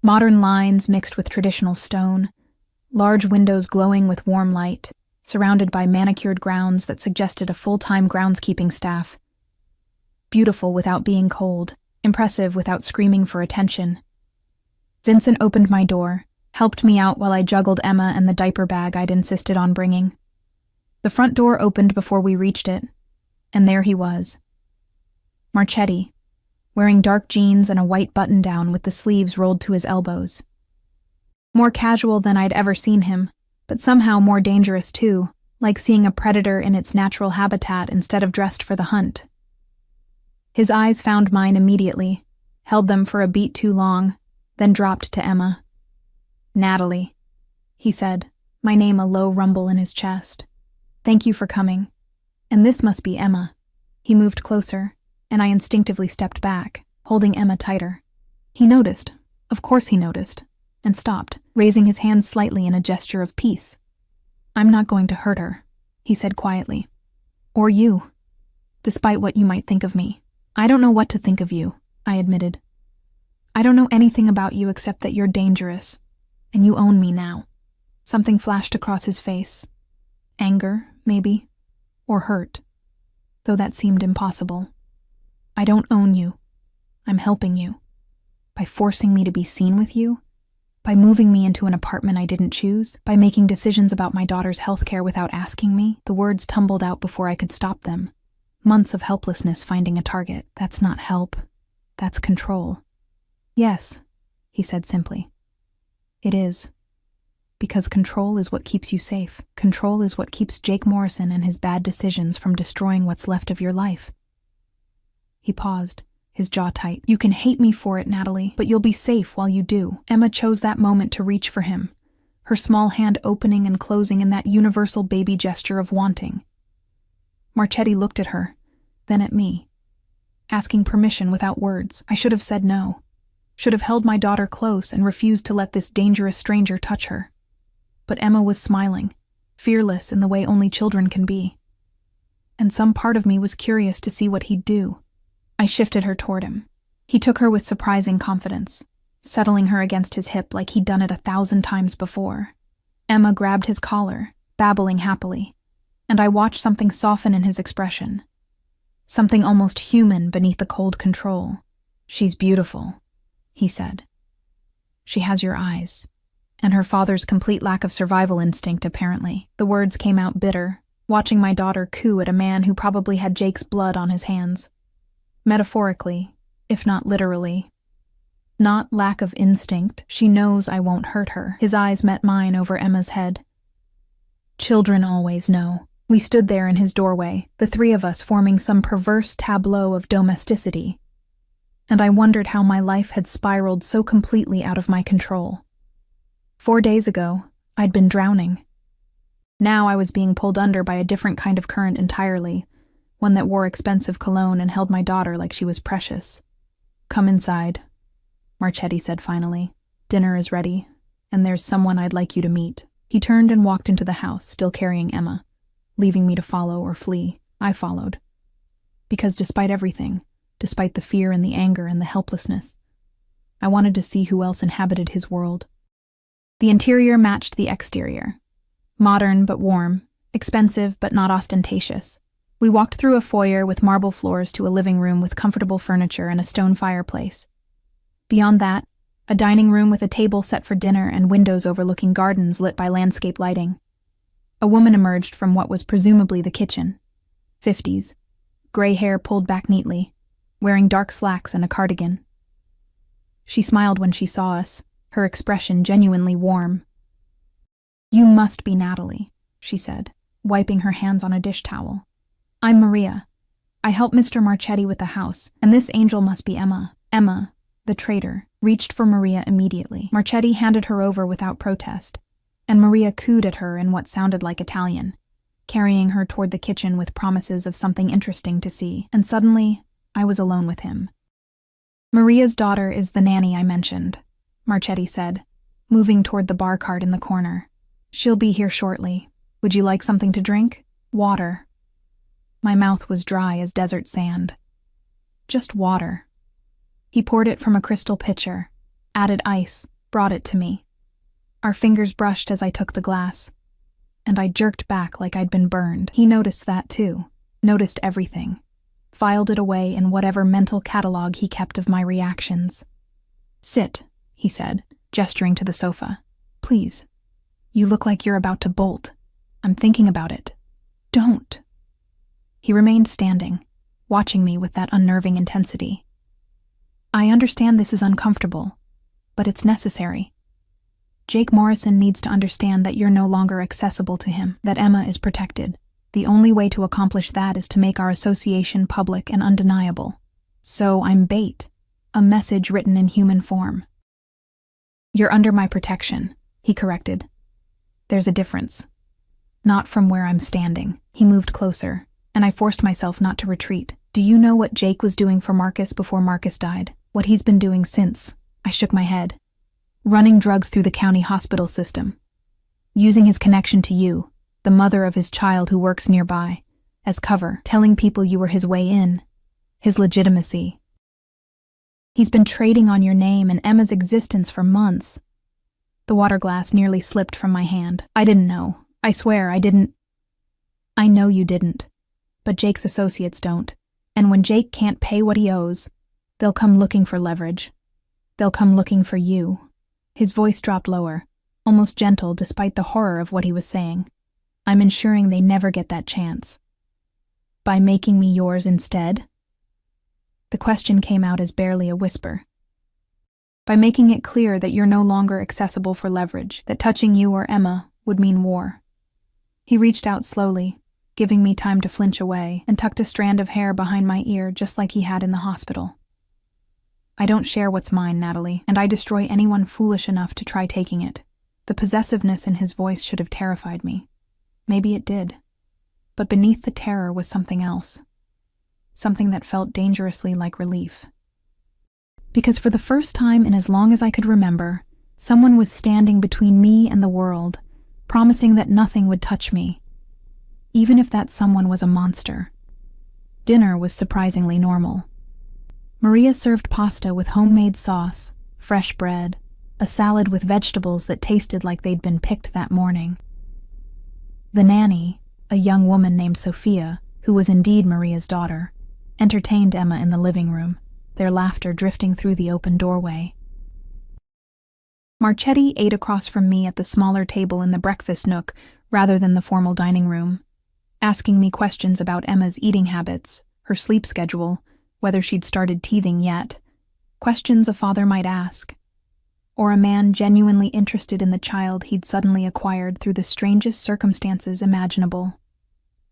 Modern lines mixed with traditional stone, large windows glowing with warm light, surrounded by manicured grounds that suggested a full-time groundskeeping staff. Beautiful without being cold, impressive without screaming for attention. Vincent opened my door, helped me out while I juggled Emma and the diaper bag I'd insisted on bringing. The front door opened before we reached it, and there he was. Marchetti, wearing dark jeans and a white button-down with the sleeves rolled to his elbows. More casual than I'd ever seen him, but somehow more dangerous too, like seeing a predator in its natural habitat instead of dressed for the hunt. His eyes found mine immediately, held them for a beat too long, then dropped to Emma. "Natalie," he said, my name a low rumble in his chest. "Thank you for coming. And this must be Emma." He moved closer, and I instinctively stepped back, holding Emma tighter. He noticed, of course he noticed, and stopped, raising his hands slightly in a gesture of peace. "I'm not going to hurt her," he said quietly. "Or you, despite what you might think of me." "I don't know what to think of you," I admitted. "I don't know anything about you except that you're dangerous, and you own me now." Something flashed across his face. Anger, maybe, or hurt, though that seemed impossible. "I don't own you. I'm helping you. By forcing me to be seen with you, by moving me into an apartment I didn't choose, by making decisions about my daughter's healthcare without asking me." The words tumbled out before I could stop them. Months of helplessness finding a target. That's not help. That's control. "Yes," he said simply. "It is. Because control is what keeps you safe. Control is what keeps Jake Morrison and his bad decisions from destroying what's left of your life." He paused, his jaw tight. "You can hate me for it, Natalie, but you'll be safe while you do." Emma chose that moment to reach for him, her small hand opening and closing in that universal baby gesture of wanting. Marchetti looked at her, then at me, asking permission without words. I should have said no, should have held my daughter close and refused to let this dangerous stranger touch her. But Emma was smiling, fearless in the way only children can be. And some part of me was curious to see what he'd do. I shifted her toward him. He took her with surprising confidence, settling her against his hip like he'd done it 1,000 times before. Emma grabbed his collar, babbling happily, and I watched something soften in his expression. Something almost human beneath the cold control. "She's beautiful," he said. "She has your eyes." And her father's complete lack of survival instinct, apparently. The words came out bitter, watching my daughter coo at a man who probably had Jake's blood on his hands. Metaphorically, if not literally. Not lack of instinct, she knows I won't hurt her. His eyes met mine over Emma's head. Children always know. We stood there in his doorway, the three of us forming some perverse tableau of domesticity. And I wondered how my life had spiraled so completely out of my control. 4 days ago, I'd been drowning. Now I was being pulled under by a different kind of current entirely, one that wore expensive cologne and held my daughter like she was precious. "Come inside," Marchetti said finally. "Dinner is ready, and there's someone I'd like you to meet." He turned and walked into the house, still carrying Emma, leaving me to follow or flee. I followed. Because despite everything, despite the fear and the anger and the helplessness, I wanted to see who else inhabited his world. The interior matched the exterior. Modern but warm, expensive but not ostentatious. We walked through a foyer with marble floors to a living room with comfortable furniture and a stone fireplace. Beyond that, a dining room with a table set for dinner and windows overlooking gardens lit by landscape lighting. A woman emerged from what was presumably the kitchen. 50s, gray hair pulled back neatly, wearing dark slacks and a cardigan. She smiled when she saw us, her expression genuinely warm. "You must be Natalie," she said, wiping her hands on a dish towel. "I'm Maria. I help Mr. Marchetti with the house, and this angel must be Emma." Emma, the traitor, reached for Maria immediately. Marchetti handed her over without protest, and Maria cooed at her in what sounded like Italian, carrying her toward the kitchen with promises of something interesting to see. And suddenly, I was alone with him. "Maria's daughter is the nanny I mentioned," Marchetti said, moving toward the bar cart in the corner. "She'll be here shortly. Would you like something to drink? Water." My mouth was dry as desert sand. "Just water." He poured it from a crystal pitcher, added ice, brought it to me. Our fingers brushed as I took the glass, and I jerked back like I'd been burned. He noticed that too, noticed everything, filed it away in whatever mental catalog he kept of my reactions. "Sit," he said, gesturing to the sofa. "Please. You look like you're about to bolt. I'm thinking about it." "Don't." He remained standing, watching me with that unnerving intensity. I understand this is uncomfortable, but it's necessary. Jake Morrison needs to understand that you're no longer accessible to him, that Emma is protected. The only way to accomplish that is to make our association public and undeniable. So I'm bait, a message written in human form. You're under my protection, he corrected. There's a difference. Not from where I'm standing. He moved closer, and I forced myself not to retreat. Do you know what Jake was doing for Marcus before Marcus died? What he's been doing since? I shook my head. Running drugs through the county hospital system. Using his connection to you, the mother of his child who works nearby, as cover, telling people you were his way in, his legitimacy. He's been trading on your name and Emma's existence for months. The water glass nearly slipped from my hand. I didn't know. I swear I didn't. I know you didn't. But Jake's associates don't. And when Jake can't pay what he owes, they'll come looking for leverage. They'll come looking for you. His voice dropped lower, almost gentle despite the horror of what he was saying. I'm ensuring they never get that chance. By making me yours instead? The question came out as barely a whisper. By making it clear that you're no longer accessible for leverage, that touching you or Emma would mean war. He reached out slowly, giving me time to flinch away, and tucked a strand of hair behind my ear just like he had in the hospital. I don't share what's mine, Natalie, and I destroy anyone foolish enough to try taking it. The possessiveness in his voice should have terrified me. Maybe it did. But beneath the terror was something else. Something that felt dangerously like relief. Because for the first time in as long as I could remember, someone was standing between me and the world, promising that nothing would touch me, even if that someone was a monster. Dinner was surprisingly normal. Maria served pasta with homemade sauce, fresh bread, a salad with vegetables that tasted like they'd been picked that morning. The nanny, a young woman named Sophia, who was indeed Maria's daughter, entertained Emma in the living room, their laughter drifting through the open doorway. Marchetti ate across from me at the smaller table in the breakfast nook rather than the formal dining room, asking me questions about Emma's eating habits, her sleep schedule, whether she'd started teething yet, questions a father might ask, or a man genuinely interested in the child he'd suddenly acquired through the strangest circumstances imaginable.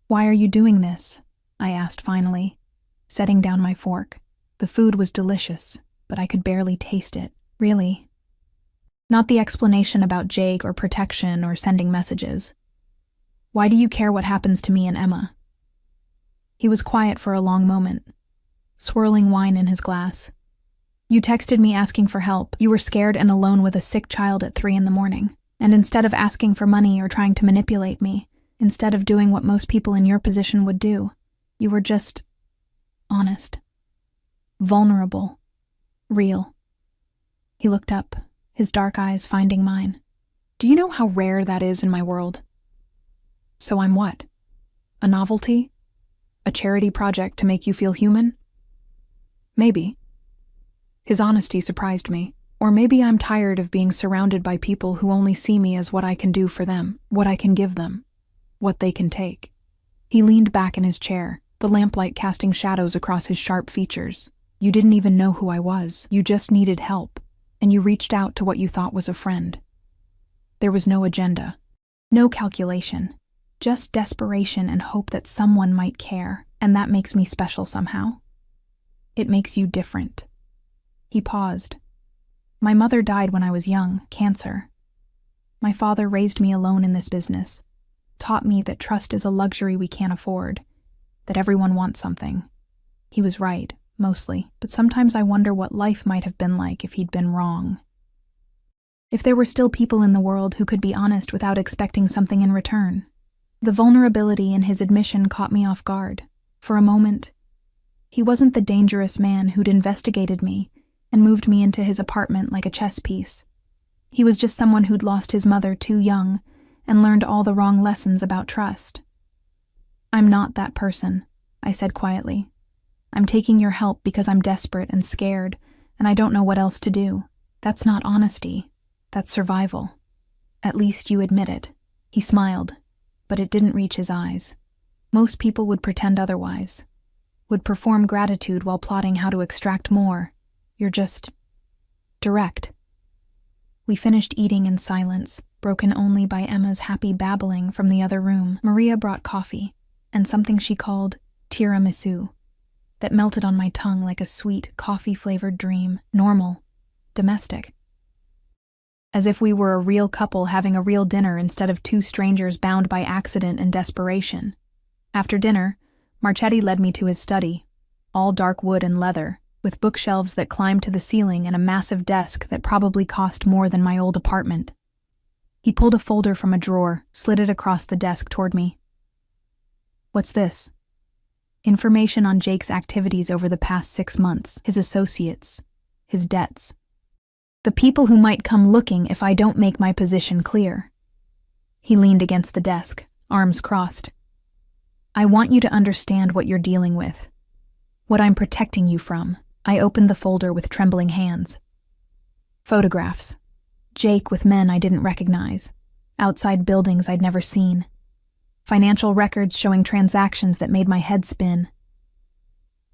"Why are you doing this?" I asked finally, setting down my fork. The food was delicious, but I could barely taste it, really. Not the explanation about Jake or protection or sending messages. Why do you care what happens to me and Emma? He was quiet for a long moment, swirling wine in his glass. You texted me asking for help. You were scared and alone with a sick child at 3 a.m. And instead of asking for money or trying to manipulate me, instead of doing what most people in your position would do, you were just honest, vulnerable, real. He looked up, his dark eyes finding mine. Do you know how rare that is in my world? So I'm what? A novelty? A charity project to make you feel human? Maybe. His honesty surprised me. Or maybe I'm tired of being surrounded by people who only see me as what I can do for them, what I can give them, what they can take. He leaned back in his chair, the lamplight casting shadows across his sharp features. You didn't even know who I was. You just needed help, and you reached out to what you thought was a friend. There was no agenda, no calculation, just desperation and hope that someone might care, and that makes me special somehow. It makes you different. He paused. My mother died when I was young, cancer. My father raised me alone in this business, taught me that trust is a luxury we can't afford, that everyone wants something. He was right, mostly, but sometimes I wonder what life might have been like if he'd been wrong. If there were still people in the world who could be honest without expecting something in return. The vulnerability in his admission caught me off guard. For a moment, he wasn't the dangerous man who'd investigated me and moved me into his apartment like a chess piece. He was just someone who'd lost his mother too young and learned all the wrong lessons about trust. I'm not that person, I said quietly. I'm taking your help because I'm desperate and scared, and I don't know what else to do. That's not honesty. That's survival. At least you admit it. He smiled, but it didn't reach his eyes. Most people would pretend otherwise. would perform gratitude while plotting how to extract more. You're just direct. We finished eating in silence, broken only by Emma's happy babbling from the other room. Maria brought coffee, and something she called tiramisu, that melted on my tongue like a sweet, coffee-flavored dream. Normal. Domestic. As if we were a real couple having a real dinner instead of two strangers bound by accident and desperation. After dinner, Marchetti led me to his study, all dark wood and leather, with bookshelves that climbed to the ceiling and a massive desk that probably cost more than my old apartment. He pulled a folder from a drawer, slid it across the desk toward me. "What's this?" "Information on Jake's activities over the past 6 months, his associates, his debts. The people who might come looking if I don't make my position clear." He leaned against the desk, arms crossed. "I want you to understand what you're dealing with, what I'm protecting you from." I opened the folder with trembling hands. Photographs. Jake with men I didn't recognize. Outside buildings I'd never seen. Financial records showing transactions that made my head spin.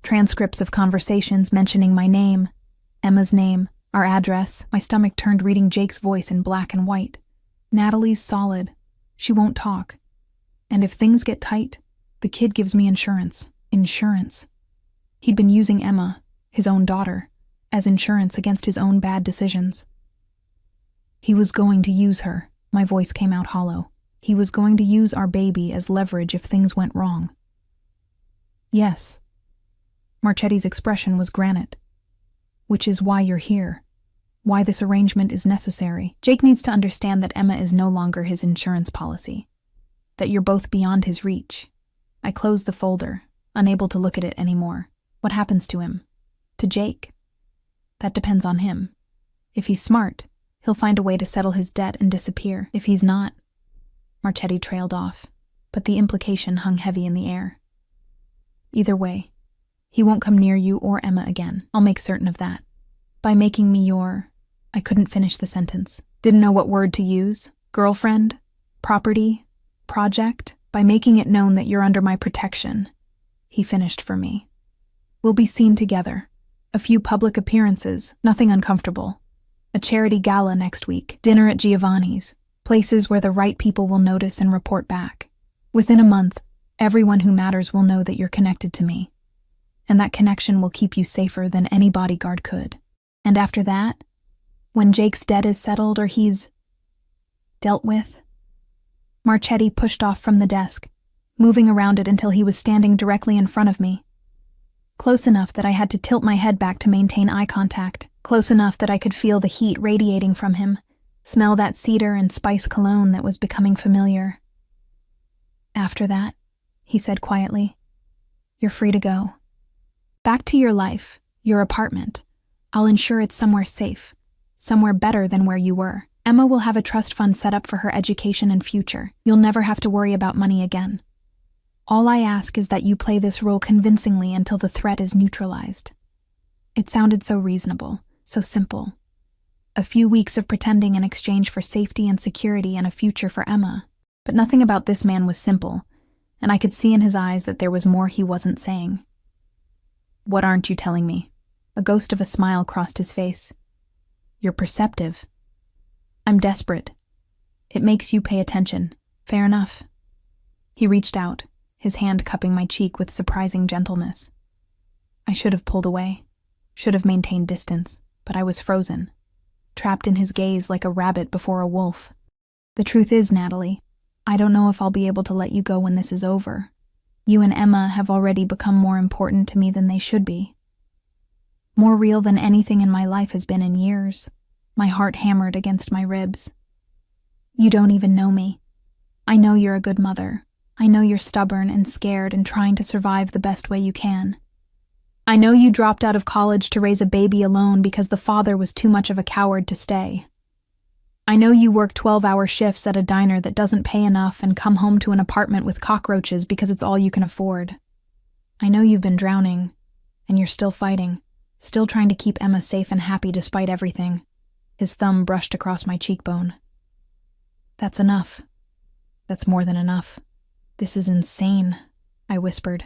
Transcripts of conversations mentioning my name, Emma's name, our address. My stomach turned reading Jake's voice in black and white. "Natalie's solid. She won't talk. And if things get tight, the kid gives me insurance." Insurance. He'd been using Emma, his own daughter, as insurance against his own bad decisions. He was going to use her. My voice came out hollow. He was going to use our baby as leverage if things went wrong. "Yes." Marchetti's expression was granite. "Which is why you're here. Why this arrangement is necessary. Jake needs to understand that Emma is no longer his insurance policy. That you're both beyond his reach." I closed the folder, unable to look at it anymore. What happens to him? To Jake? That depends on him. If he's smart, he'll find a way to settle his debt and disappear. If he's not... Marchetti trailed off, but the implication hung heavy in the air. "Either way, he won't come near you or Emma again. I'll make certain of that. By making me your..." I couldn't finish the sentence. Didn't know what word to use. Girlfriend? Property? Project? "By making it known that you're under my protection," he finished for me. "We'll be seen together. A few public appearances, nothing uncomfortable. A charity gala next week, dinner at Giovanni's, places where the right people will notice and report back. Within a month, everyone who matters will know that you're connected to me. And that connection will keep you safer than any bodyguard could. And after that, when Jake's debt is settled or he's dealt with..." Marchetti pushed off from the desk, moving around it until he was standing directly in front of me. Close enough that I had to tilt my head back to maintain eye contact, close enough that I could feel the heat radiating from him, smell that cedar and spice cologne that was becoming familiar. "After that," he said quietly, "you're free to go. Back to your life, your apartment. I'll ensure it's somewhere safe, somewhere better than where you were. Emma will have a trust fund set up for her education and future. You'll never have to worry about money again. All I ask is that you play this role convincingly until the threat is neutralized." It sounded so reasonable, so simple. A few weeks of pretending in exchange for safety and security and a future for Emma. But nothing about this man was simple, and I could see in his eyes that there was more he wasn't saying. "What aren't you telling me?" A ghost of a smile crossed his face. "You're perceptive." "I'm desperate. It makes you pay attention. Fair enough." He reached out, his hand cupping my cheek with surprising gentleness. I should have pulled away, should have maintained distance, but I was frozen, trapped in his gaze like a rabbit before a wolf. "The truth is, Natalie, I don't know if I'll be able to let you go when this is over. You and Emma have already become more important to me than they should be. More real than anything in my life has been in years." My heart hammered against my ribs. "You don't even know me. I know you're a good mother. I know you're stubborn and scared and trying to survive the best way you can. I know you dropped out of college to raise a baby alone because the father was too much of a coward to stay. I know you work 12-hour shifts at a diner that doesn't pay enough and come home to an apartment with cockroaches because it's all you can afford. I know you've been drowning, and you're still fighting, still trying to keep Emma safe and happy despite everything." His thumb brushed across my cheekbone. "That's enough. That's more than enough. This is insane," I whispered.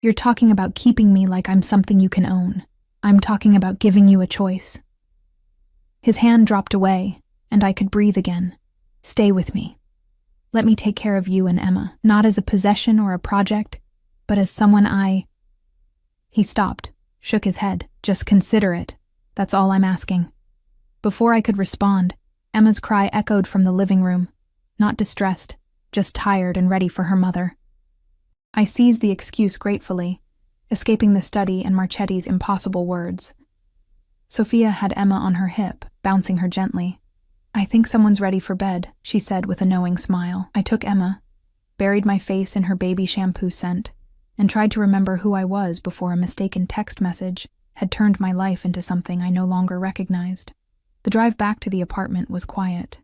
You're talking about keeping me like I'm something you can own. I'm talking about giving you a choice." His hand dropped away, and I could breathe again. "Stay with me. Let me take care of you and Emma, not as a possession or a project, but as someone He stopped, shook his head. "Just consider it. That's all I'm asking." Before I could respond, Emma's cry echoed from the living room, not distressed, just tired and ready for her mother. I seized the excuse gratefully, escaping the study and Marchetti's impossible words. Sophia had Emma on her hip, bouncing her gently. "I think someone's ready for bed," she said with a knowing smile. I took Emma, buried my face in her baby shampoo scent, and tried to remember who I was before a mistaken text message had turned my life into something I no longer recognized. The drive back to the apartment was quiet.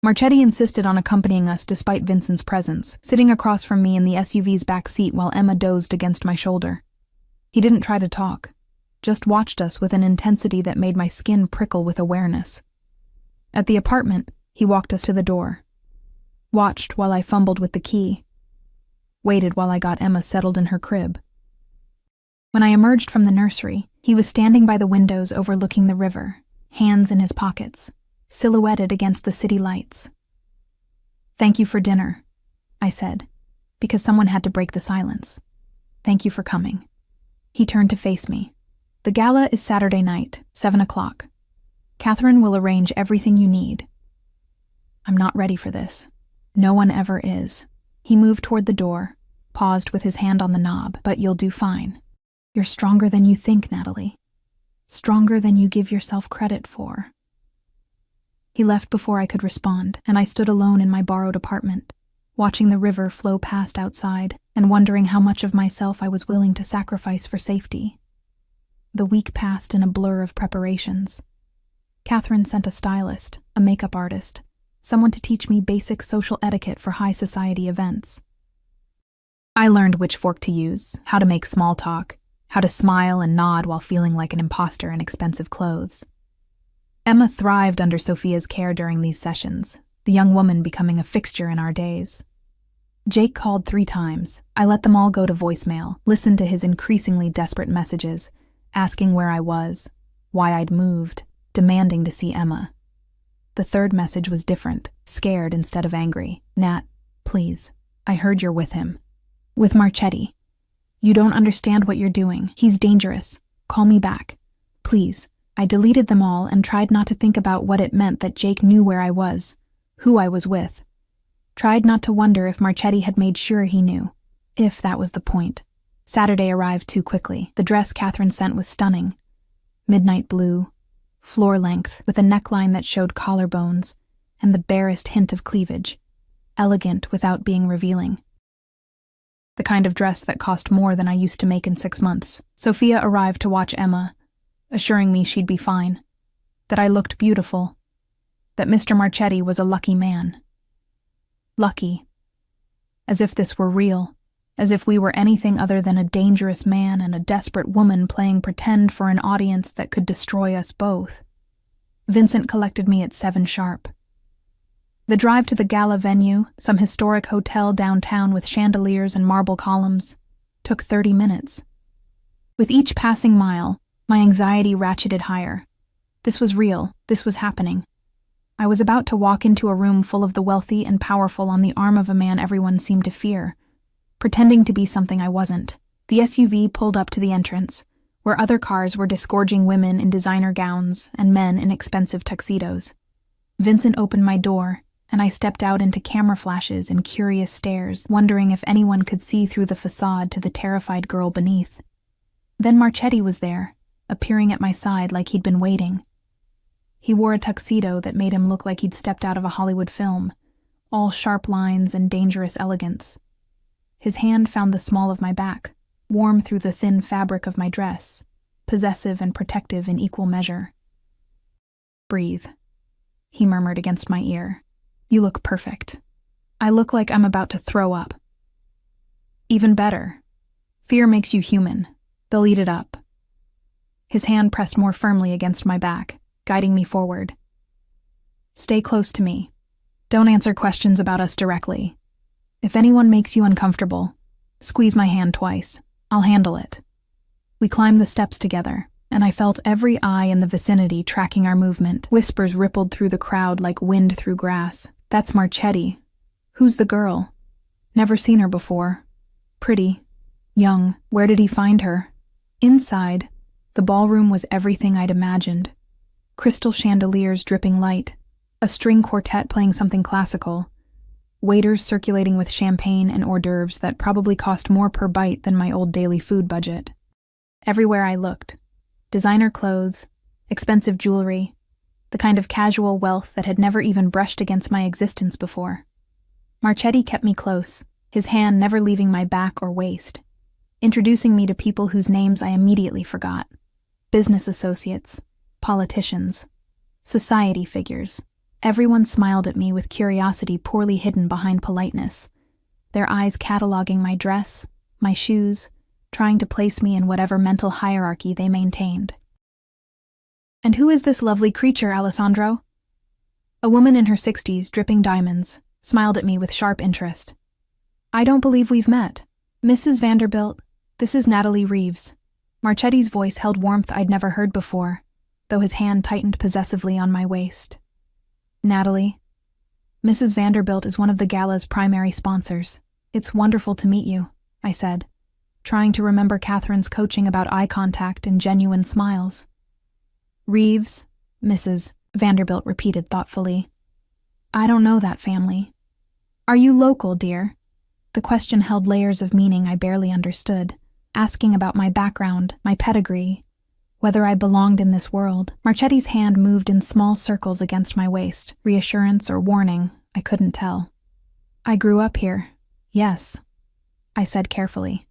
Marchetti insisted on accompanying us despite Vincent's presence, sitting across from me in the SUV's back seat while Emma dozed against my shoulder. He didn't try to talk, just watched us with an intensity that made my skin prickle with awareness. At the apartment, he walked us to the door, watched while I fumbled with the key, waited while I got Emma settled in her crib. When I emerged from the nursery, he was standing by the windows overlooking the river, hands in his pockets, silhouetted against the city lights. "Thank you for dinner," I said, because someone had to break the silence. "Thank you for coming." He turned to face me. "The gala is Saturday night, 7 o'clock. Catherine will arrange everything you need." I'm not ready for this. No one ever is. He moved toward the door, paused with his hand on the knob. "But you'll do fine. You're stronger than you think, Natalie. Stronger than you give yourself credit for." He left before I could respond, and I stood alone in my borrowed apartment, watching the river flow past outside and wondering how much of myself I was willing to sacrifice for safety. The week passed in a blur of preparations. Catherine sent a stylist, a makeup artist, someone to teach me basic social etiquette for high society events. I learned which fork to use, how to make small talk, how to smile and nod while feeling like an imposter in expensive clothes. Emma thrived under Sophia's care during these sessions, the young woman becoming a fixture in our days. Jake called 3 times. I let them all go to voicemail, listened to his increasingly desperate messages, asking where I was, why I'd moved, demanding to see Emma. The 3rd message was different, scared instead of angry. "Nat, please. I heard you're with him. With Marchetti. You don't understand what you're doing. He's dangerous. Call me back. Please." I deleted them all and tried not to think about what it meant that Jake knew where I was, who I was with. Tried not to wonder if Marchetti had made sure he knew, if that was the point. Saturday arrived too quickly. The dress Catherine sent was stunning. Midnight blue, floor length, with a neckline that showed collarbones, and the barest hint of cleavage. Elegant without being revealing. The kind of dress that cost more than I used to make in 6 months. Sophia arrived to watch Emma, assuring me she'd be fine, that I looked beautiful, that Mr. Marchetti was a lucky man. Lucky. As if this were real, as if we were anything other than a dangerous man and a desperate woman playing pretend for an audience that could destroy us both. Vincent collected me at 7 sharp. The drive to the gala venue, some historic hotel downtown with chandeliers and marble columns, took 30 minutes. With each passing mile, my anxiety ratcheted higher. This was real. This was happening. I was about to walk into a room full of the wealthy and powerful on the arm of a man everyone seemed to fear, pretending to be something I wasn't. The SUV pulled up to the entrance, where other cars were disgorging women in designer gowns and men in expensive tuxedos. Vincent opened my door, and I stepped out into camera flashes and curious stares, wondering if anyone could see through the facade to the terrified girl beneath. Then Marchetti was there, appearing at my side like he'd been waiting. He wore a tuxedo that made him look like he'd stepped out of a Hollywood film, all sharp lines and dangerous elegance. His hand found the small of my back, warm through the thin fabric of my dress, possessive and protective in equal measure. "Breathe," he murmured against my ear. "You look perfect. I look like I'm about to throw up." "Even better. Fear makes you human. They'll eat it up." His hand pressed more firmly against my back, guiding me forward. "Stay close to me. Don't answer questions about us directly. If anyone makes you uncomfortable, squeeze my hand twice. I'll handle it. We climbed the steps together, and I felt every eye in the vicinity tracking our movement. Whispers rippled through the crowd like wind through grass. That's Marchetti. Who's the girl? Never seen her before. Pretty. Young. Where did he find her? Inside, the ballroom was everything I'd imagined. Crystal chandeliers dripping light, a string quartet playing something classical, waiters circulating with champagne and hors d'oeuvres that probably cost more per bite than my old daily food budget. Everywhere I looked, designer clothes, expensive jewelry, the kind of casual wealth that had never even brushed against my existence before. Marchetti kept me close, his hand never leaving my back or waist, introducing me to people whose names I immediately forgot. Business associates, politicians, society figures. Everyone smiled at me with curiosity poorly hidden behind politeness, their eyes cataloging my dress, my shoes, trying to place me in whatever mental hierarchy they maintained. And who is this lovely creature, Alessandro? A woman in her 60s, dripping diamonds, smiled at me with sharp interest. I don't believe we've met. Mrs. Vanderbilt, this is Natalie Reeves. Marchetti's voice held warmth I'd never heard before, though his hand tightened possessively on my waist. Natalie, Mrs. Vanderbilt is one of the gala's primary sponsors. It's wonderful to meet you, I said, trying to remember Catherine's coaching about eye contact and genuine smiles. Reeves, Mrs. Vanderbilt repeated thoughtfully. I don't know that family. Are you local, dear? The question held layers of meaning I barely understood, asking about my background, my pedigree, whether I belonged in this world. Marchetti's hand moved in small circles against my waist, reassurance or warning, I couldn't tell. I grew up here, yes, I said carefully.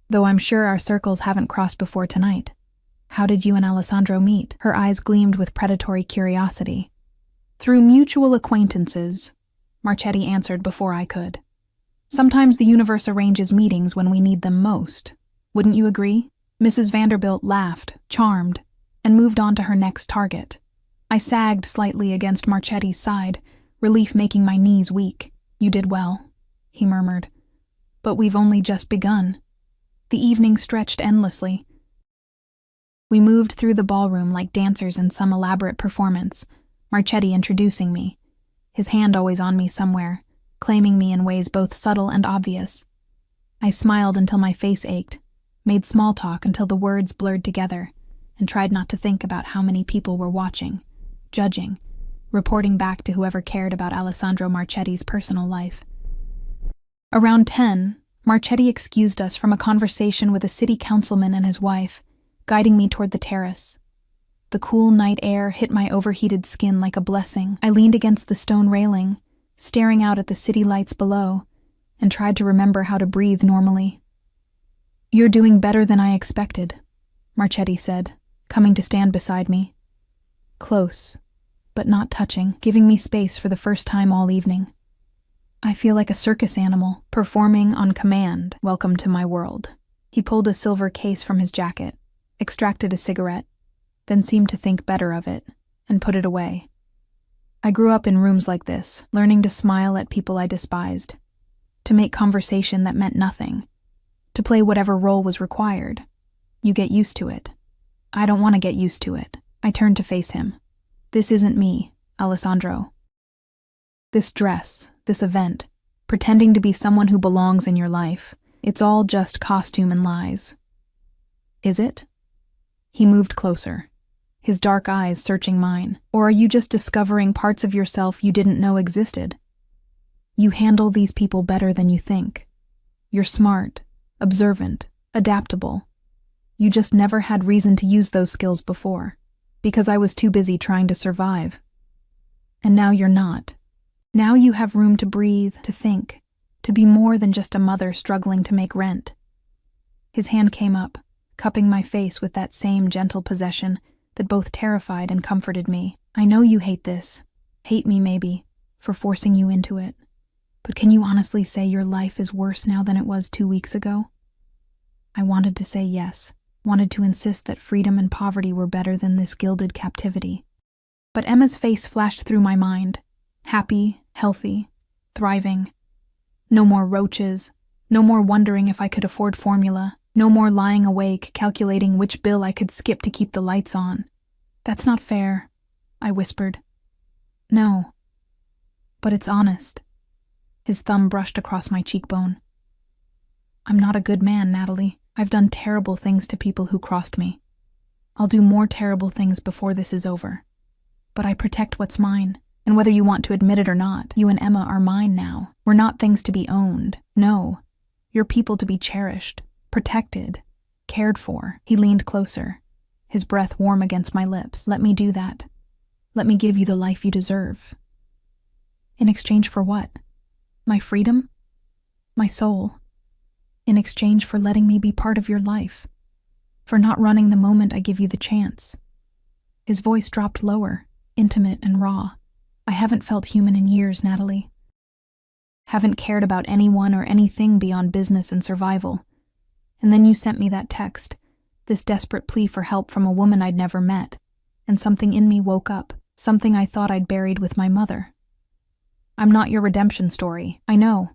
Though I'm sure our circles haven't crossed before tonight. How did you and Alessandro meet? Her eyes gleamed with predatory curiosity. Through mutual acquaintances, Marchetti answered before I could. Sometimes the universe arranges meetings when we need them most. Wouldn't you agree? Mrs. Vanderbilt laughed, charmed, and moved on to her next target. I sagged slightly against Marchetti's side, relief making my knees weak. You did well, he murmured. But we've only just begun. The evening stretched endlessly. We moved through the ballroom like dancers in some elaborate performance, Marchetti introducing me, his hand always on me somewhere, claiming me in ways both subtle and obvious. I smiled until my face ached, made small talk until the words blurred together, and tried not to think about how many people were watching, judging, reporting back to whoever cared about Alessandro Marchetti's personal life. Around 10, Marchetti excused us from a conversation with a city councilman and his wife, guiding me toward the terrace. The cool night air hit my overheated skin like a blessing. I leaned against the stone railing, staring out at the city lights below, and tried to remember how to breathe normally. You're doing better than I expected, Marchetti said, coming to stand beside me. Close, but not touching, giving me space for the first time all evening. I feel like a circus animal, performing on command. Welcome to my world. He pulled a silver case from his jacket, extracted a cigarette, then seemed to think better of it, and put it away. I grew up in rooms like this, learning to smile at people I despised, to make conversation that meant nothing, to play whatever role was required. You get used to it. I don't want to get used to it. I turned to face him. This isn't me, Alessandro. This dress, this event, pretending to be someone who belongs in your life, it's all just costume and lies. Is it? He moved closer, his dark eyes searching mine. Or are you just discovering parts of yourself you didn't know existed? You handle these people better than you think. You're smart, observant, adaptable. You just never had reason to use those skills before, because I was too busy trying to survive. And now you're not. Now you have room to breathe, to think, to be more than just a mother struggling to make rent. His hand came up, cupping my face with that same gentle possession that both terrified and comforted me. I know you hate this, hate me maybe, for forcing you into it. But can you honestly say your life is worse now than it was 2 weeks ago? I wanted to say yes, wanted to insist that freedom and poverty were better than this gilded captivity. But Emma's face flashed through my mind, happy, healthy, thriving. No more roaches, No more wondering if I could afford formula. No more lying awake, calculating which bill I could skip to keep the lights on. That's not fair, I whispered. No. But it's honest. His thumb brushed across my cheekbone. I'm not a good man, Natalie. I've done terrible things to people who crossed me. I'll do more terrible things before this is over. But I protect what's mine, and whether you want to admit it or not, you and Emma are mine now. We're not things to be owned. No. You're people to be cherished, protected, cared for. He leaned closer, his breath warm against my lips. Let me do that. Let me give you the life you deserve. In exchange for what? My freedom? My soul? In exchange for letting me be part of your life? For not running the moment I give you the chance? His voice dropped lower, intimate and raw. I haven't felt human in years, Natalie. Haven't cared about anyone or anything beyond business and survival. And then you sent me that text, this desperate plea for help from a woman I'd never met, and something in me woke up, something I thought I'd buried with my mother. I'm not your redemption story, I know.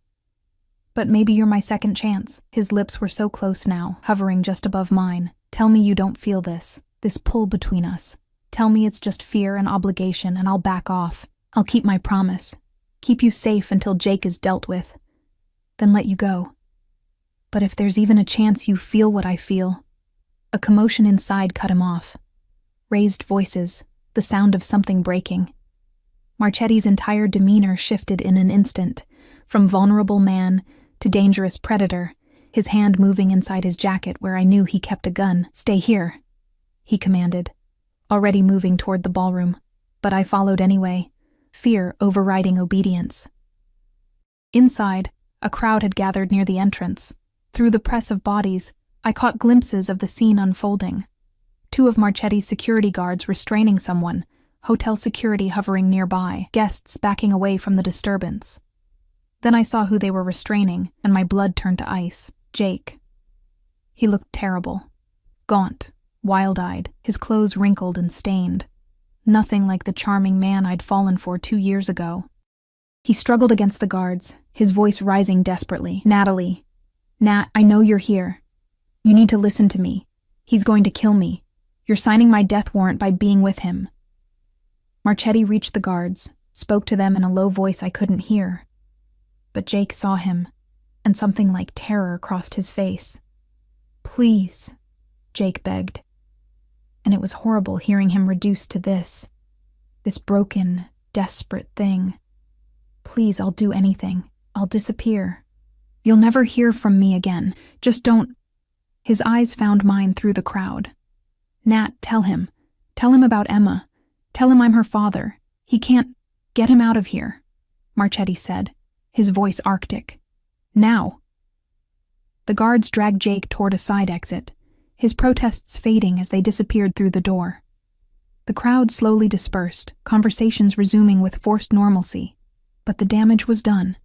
But maybe you're my second chance. His lips were so close now, hovering just above mine. Tell me you don't feel this pull between us. Tell me it's just fear and obligation, and I'll back off. I'll keep my promise. Keep you safe until Jake is dealt with. Then let you go. But if there's even a chance you feel what I feel... A commotion inside cut him off. Raised voices, the sound of something breaking. Marchetti's entire demeanor shifted in an instant, from vulnerable man to dangerous predator, his hand moving inside his jacket where I knew he kept a gun. Stay here, he commanded, already moving toward the ballroom, but I followed anyway, fear overriding obedience. Inside, a crowd had gathered near the entrance. Through the press of bodies, I caught glimpses of the scene unfolding. 2 of Marchetti's security guards restraining someone, hotel security hovering nearby, guests backing away from the disturbance. Then I saw who they were restraining, and my blood turned to ice. Jake. He looked terrible. Gaunt, wild-eyed, his clothes wrinkled and stained. Nothing like the charming man I'd fallen for 2 years ago. He struggled against the guards, his voice rising desperately. Natalie. Nat, I know you're here. You need to listen to me. He's going to kill me. You're signing my death warrant by being with him. Marchetti reached the guards, spoke to them in a low voice I couldn't hear. But Jake saw him, and something like terror crossed his face. Please, Jake begged. And it was horrible hearing him reduced to this broken, desperate thing. Please, I'll do anything. I'll disappear. You'll never hear from me again. Just don't... His eyes found mine through the crowd. Nat, tell him. Tell him about Emma. Tell him I'm her father. He can't... Get him out of here, Marchetti said, his voice arctic. Now. The guards dragged Jake toward a side exit, his protests fading as they disappeared through the door. The crowd slowly dispersed, conversations resuming with forced normalcy. But the damage was done.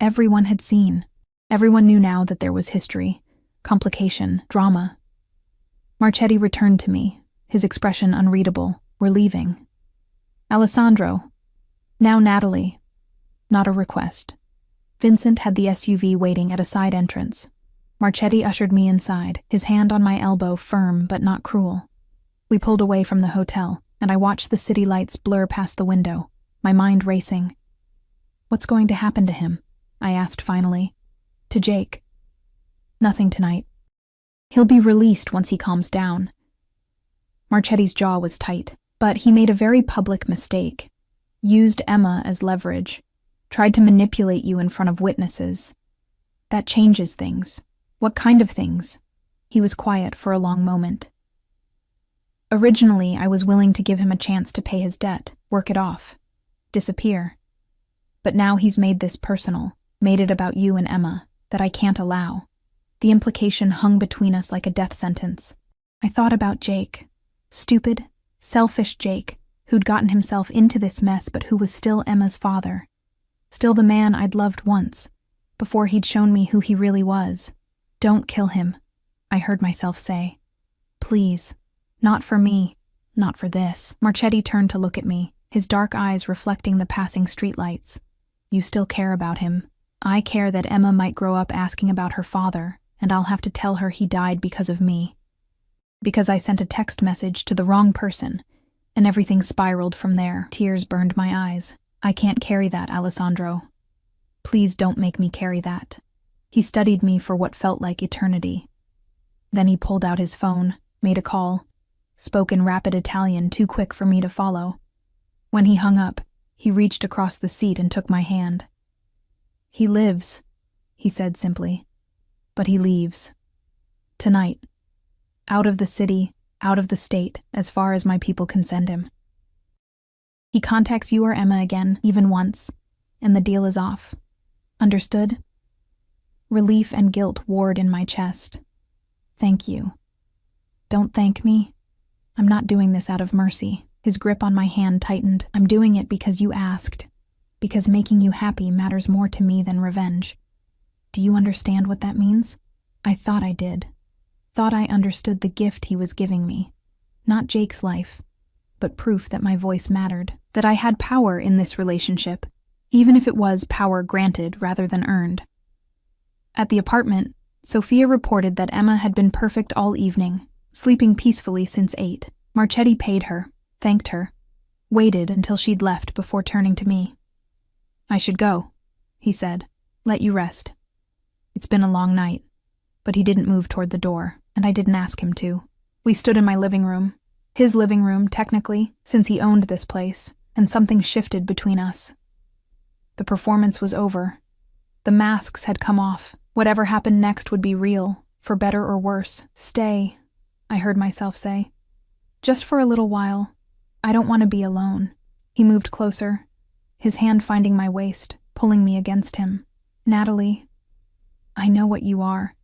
Everyone had seen. Everyone knew now that there was history, complication, drama. Marchetti returned to me, his expression unreadable. We're leaving. Alessandro. Now Natalie. Not a request. Vincent had the SUV waiting at a side entrance. Marchetti ushered me inside, his hand on my elbow firm but not cruel. We pulled away from the hotel, and I watched the city lights blur past the window, my mind racing. What's going to happen to him? I asked finally. To Jake. Nothing tonight. He'll be released once he calms down. Marchetti's jaw was tight, but he made a very public mistake. Used Emma as leverage. Tried to manipulate you in front of witnesses. That changes things. What kind of things? He was quiet for a long moment. Originally, I was willing to give him a chance to pay his debt, work it off, disappear. But now he's made this personal, made it about you and Emma, that I can't allow. The implication hung between us like a death sentence. I thought about Jake. Stupid, selfish Jake, who'd gotten himself into this mess but who was still Emma's father. Still the man I'd loved once, before he'd shown me who he really was. Don't kill him, I heard myself say. Please. Not for me. Not for this. Marchetti turned to look at me, his dark eyes reflecting the passing streetlights. You still care about him. I care that Emma might grow up asking about her father, and I'll have to tell her he died because of me. Because I sent a text message to the wrong person, and everything spiraled from there. Tears burned my eyes. I can't carry that, Alessandro. Please don't make me carry that. He studied me for what felt like eternity. Then he pulled out his phone, made a call, spoke in rapid Italian too quick for me to follow. When he hung up, he reached across the seat and took my hand. He lives, he said simply, but he leaves. Tonight. Out of the city, out of the state, as far as my people can send him. He contacts you or Emma again, even once, and the deal is off. Understood? Relief and guilt warred in my chest. Thank you. Don't thank me. I'm not doing this out of mercy. His grip on my hand tightened. I'm doing it because you asked. Because making you happy matters more to me than revenge. Do you understand what that means? I thought I did. Thought I understood the gift he was giving me. Not Jake's life, but proof that my voice mattered. That I had power in this relationship, even if it was power granted rather than earned. At the apartment, Sophia reported that Emma had been perfect all evening, sleeping peacefully since 8. Marchetti paid her, thanked her, waited until she'd left before turning to me. I should go, he said. Let you rest. It's been a long night. But he didn't move toward the door, and I didn't ask him to. We stood in my living room. His living room, technically, since he owned this place, and something shifted between us. The performance was over. The masks had come off. Whatever happened next would be real, for better or worse. Stay, I heard myself say. Just for a little while. I don't want to be alone. He moved closer, his hand finding my waist, pulling me against him. Natalie, I know what you are.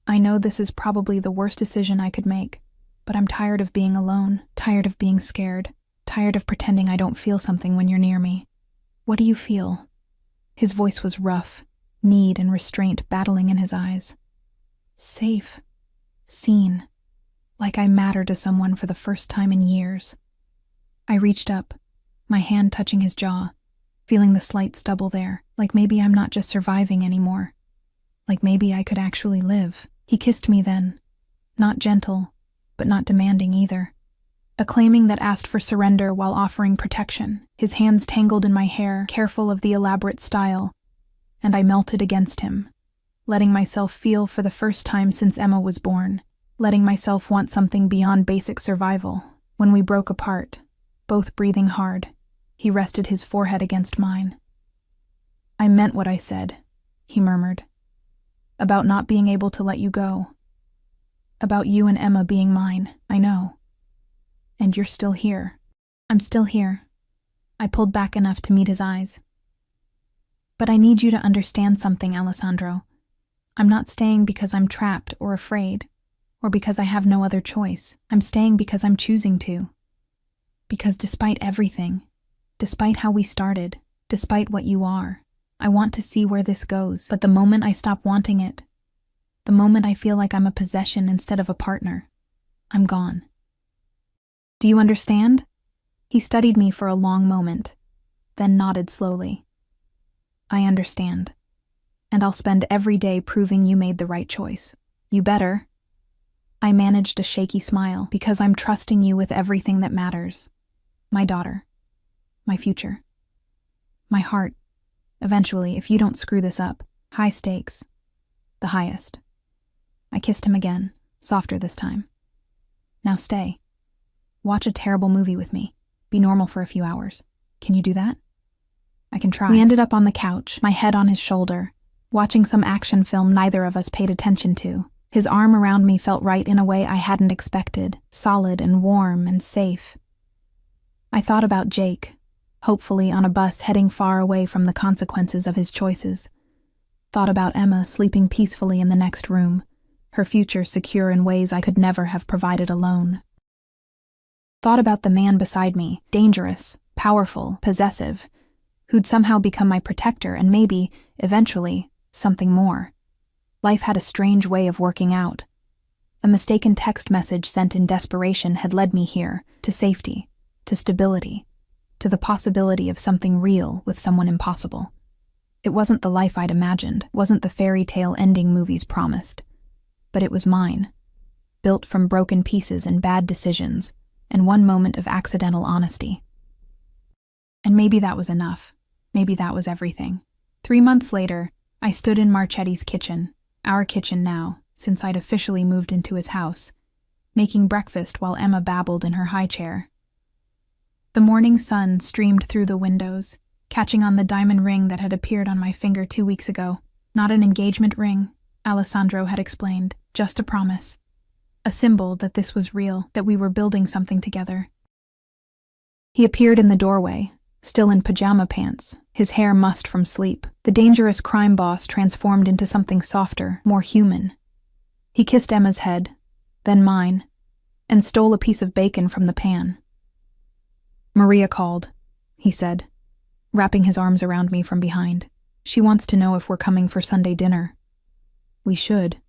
I know this is probably the worst decision I could make, but I'm tired of being alone, tired of being scared, tired of pretending I don't feel something when you're near me. What do you feel? His voice was rough, need and restraint battling in his eyes. Safe. Seen. Like I matter to someone for the first time in years. I reached up, my hand touching his jaw, feeling the slight stubble there, like maybe I'm not just surviving anymore. Like maybe I could actually live. He kissed me then. Not gentle, but not demanding either. Acclaiming that asked for surrender while offering protection, his hands tangled in my hair, careful of the elaborate style, and I melted against him, letting myself feel for the first time since Emma was born, letting myself want something beyond basic survival. When we broke apart, both breathing hard, he rested his forehead against mine. I meant what I said, he murmured. About not being able to let you go. About you and Emma being mine, I know. And you're still here. I'm still here. I pulled back enough to meet his eyes. But I need you to understand something, Alessandro. I'm not staying because I'm trapped or afraid, or because I have no other choice. I'm staying because I'm choosing to. Because despite everything, despite how we started, despite what you are, I want to see where this goes. But the moment I stop wanting it, the moment I feel like I'm a possession instead of a partner, I'm gone. Do you understand? He studied me for a long moment, then nodded slowly. I understand. And I'll spend every day proving you made the right choice. You better. I managed a shaky smile because I'm trusting you with everything that matters. My daughter. My future. My heart. Eventually, if you don't screw this up, high stakes. The highest. I kissed him again, softer this time. Now stay. Watch a terrible movie with me. Be normal for a few hours. Can you do that? I can try. We ended up on the couch, my head on his shoulder, watching some action film neither of us paid attention to. His arm around me felt right in a way I hadn't expected, solid and warm and safe. I thought about Jake, hopefully on a bus heading far away from the consequences of his choices. Thought about Emma sleeping peacefully in the next room, her future secure in ways I could never have provided alone. Thought about the man beside me, dangerous, powerful, possessive, who'd somehow become my protector and maybe, eventually, something more. Life had a strange way of working out. A mistaken text message sent in desperation had led me here, to safety, to stability, to the possibility of something real with someone impossible. It wasn't the life I'd imagined, wasn't the fairy tale ending movies promised. But it was mine, built from broken pieces and bad decisions, and one moment of accidental honesty. And maybe that was enough. Maybe that was everything. 3 months later, I stood in Marchetti's kitchen, our kitchen now, since I'd officially moved into his house, making breakfast while Emma babbled in her high chair. The morning sun streamed through the windows, catching on the diamond ring that had appeared on my finger 2 weeks ago. Not an engagement ring, Alessandro had explained, just a promise. A symbol that this was real, that we were building something together. He appeared in the doorway, still in pajama pants, his hair mussed from sleep. The dangerous crime boss transformed into something softer, more human. He kissed Emma's head, then mine, and stole a piece of bacon from the pan. "Maria called," he said, wrapping his arms around me from behind. "She wants to know if we're coming for Sunday dinner." "We should.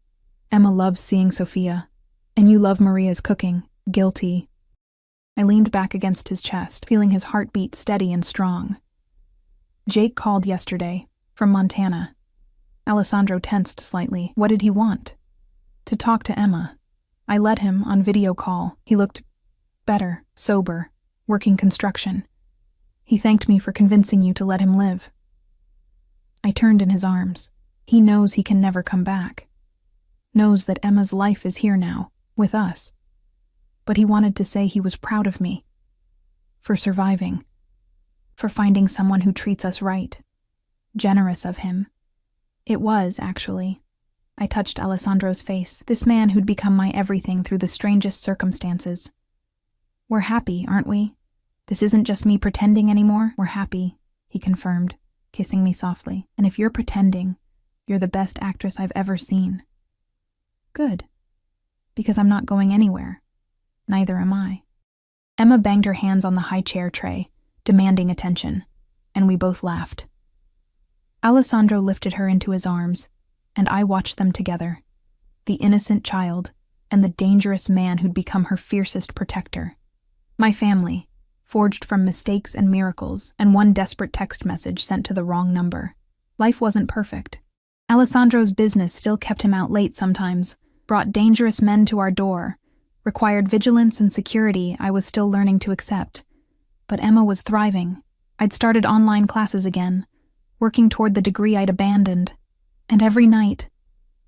Emma loves seeing Sophia, and you love Maria's cooking." Guilty. I leaned back against his chest, feeling his heartbeat steady and strong. "Jake called yesterday, from Montana." Alessandro tensed slightly. What did he want? "To talk to Emma." I let him on video call. He looked better, sober, working construction. "He thanked me for convincing you to let him live." I turned in his arms. He knows he can never come back. Knows that Emma's life is here now, with us. But he wanted to say he was proud of me. For surviving. For finding someone who treats us right. Generous of him. It was, actually. I touched Alessandro's face, this man who'd become my everything through the strangest circumstances. "We're happy, aren't we? This isn't just me pretending anymore. We're happy," he confirmed, kissing me softly. "And if you're pretending, you're the best actress I've ever seen." "Good. Because I'm not going anywhere. Neither am I." Emma banged her hands on the high chair tray, demanding attention, and we both laughed. Alessandro lifted her into his arms, and I watched them together, the innocent child and the dangerous man who'd become her fiercest protector. My family, forged from mistakes and miracles, and one desperate text message sent to the wrong number. Life wasn't perfect. Alessandro's business still kept him out late sometimes, brought dangerous men to our door, required vigilance and security I was still learning to accept. But Emma was thriving. I'd started online classes again, working toward the degree I'd abandoned. And every night,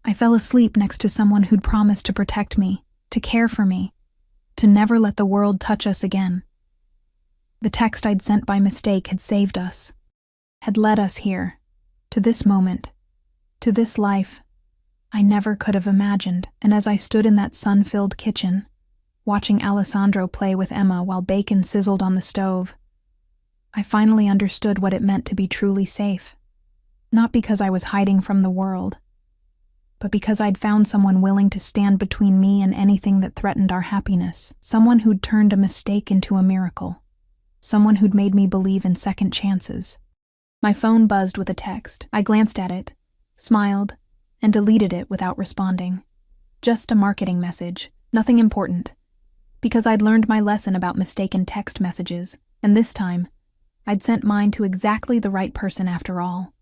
I fell asleep next to someone who'd promised to protect me, to care for me, to never let the world touch us again. The text I'd sent by mistake had saved us, had led us here, to this moment, to this life I never could have imagined. And as I stood in that sun-filled kitchen, watching Alessandro play with Emma while bacon sizzled on the stove, I finally understood what it meant to be truly safe. Not because I was hiding from the world, but because I'd found someone willing to stand between me and anything that threatened our happiness. Someone who'd turned a mistake into a miracle. Someone who'd made me believe in second chances. My phone buzzed with a text. I glanced at it, smiled, and deleted it without responding. Just a marketing message, nothing important. Because I'd learned my lesson about mistaken text messages, and this time, I'd sent mine to exactly the right person after all.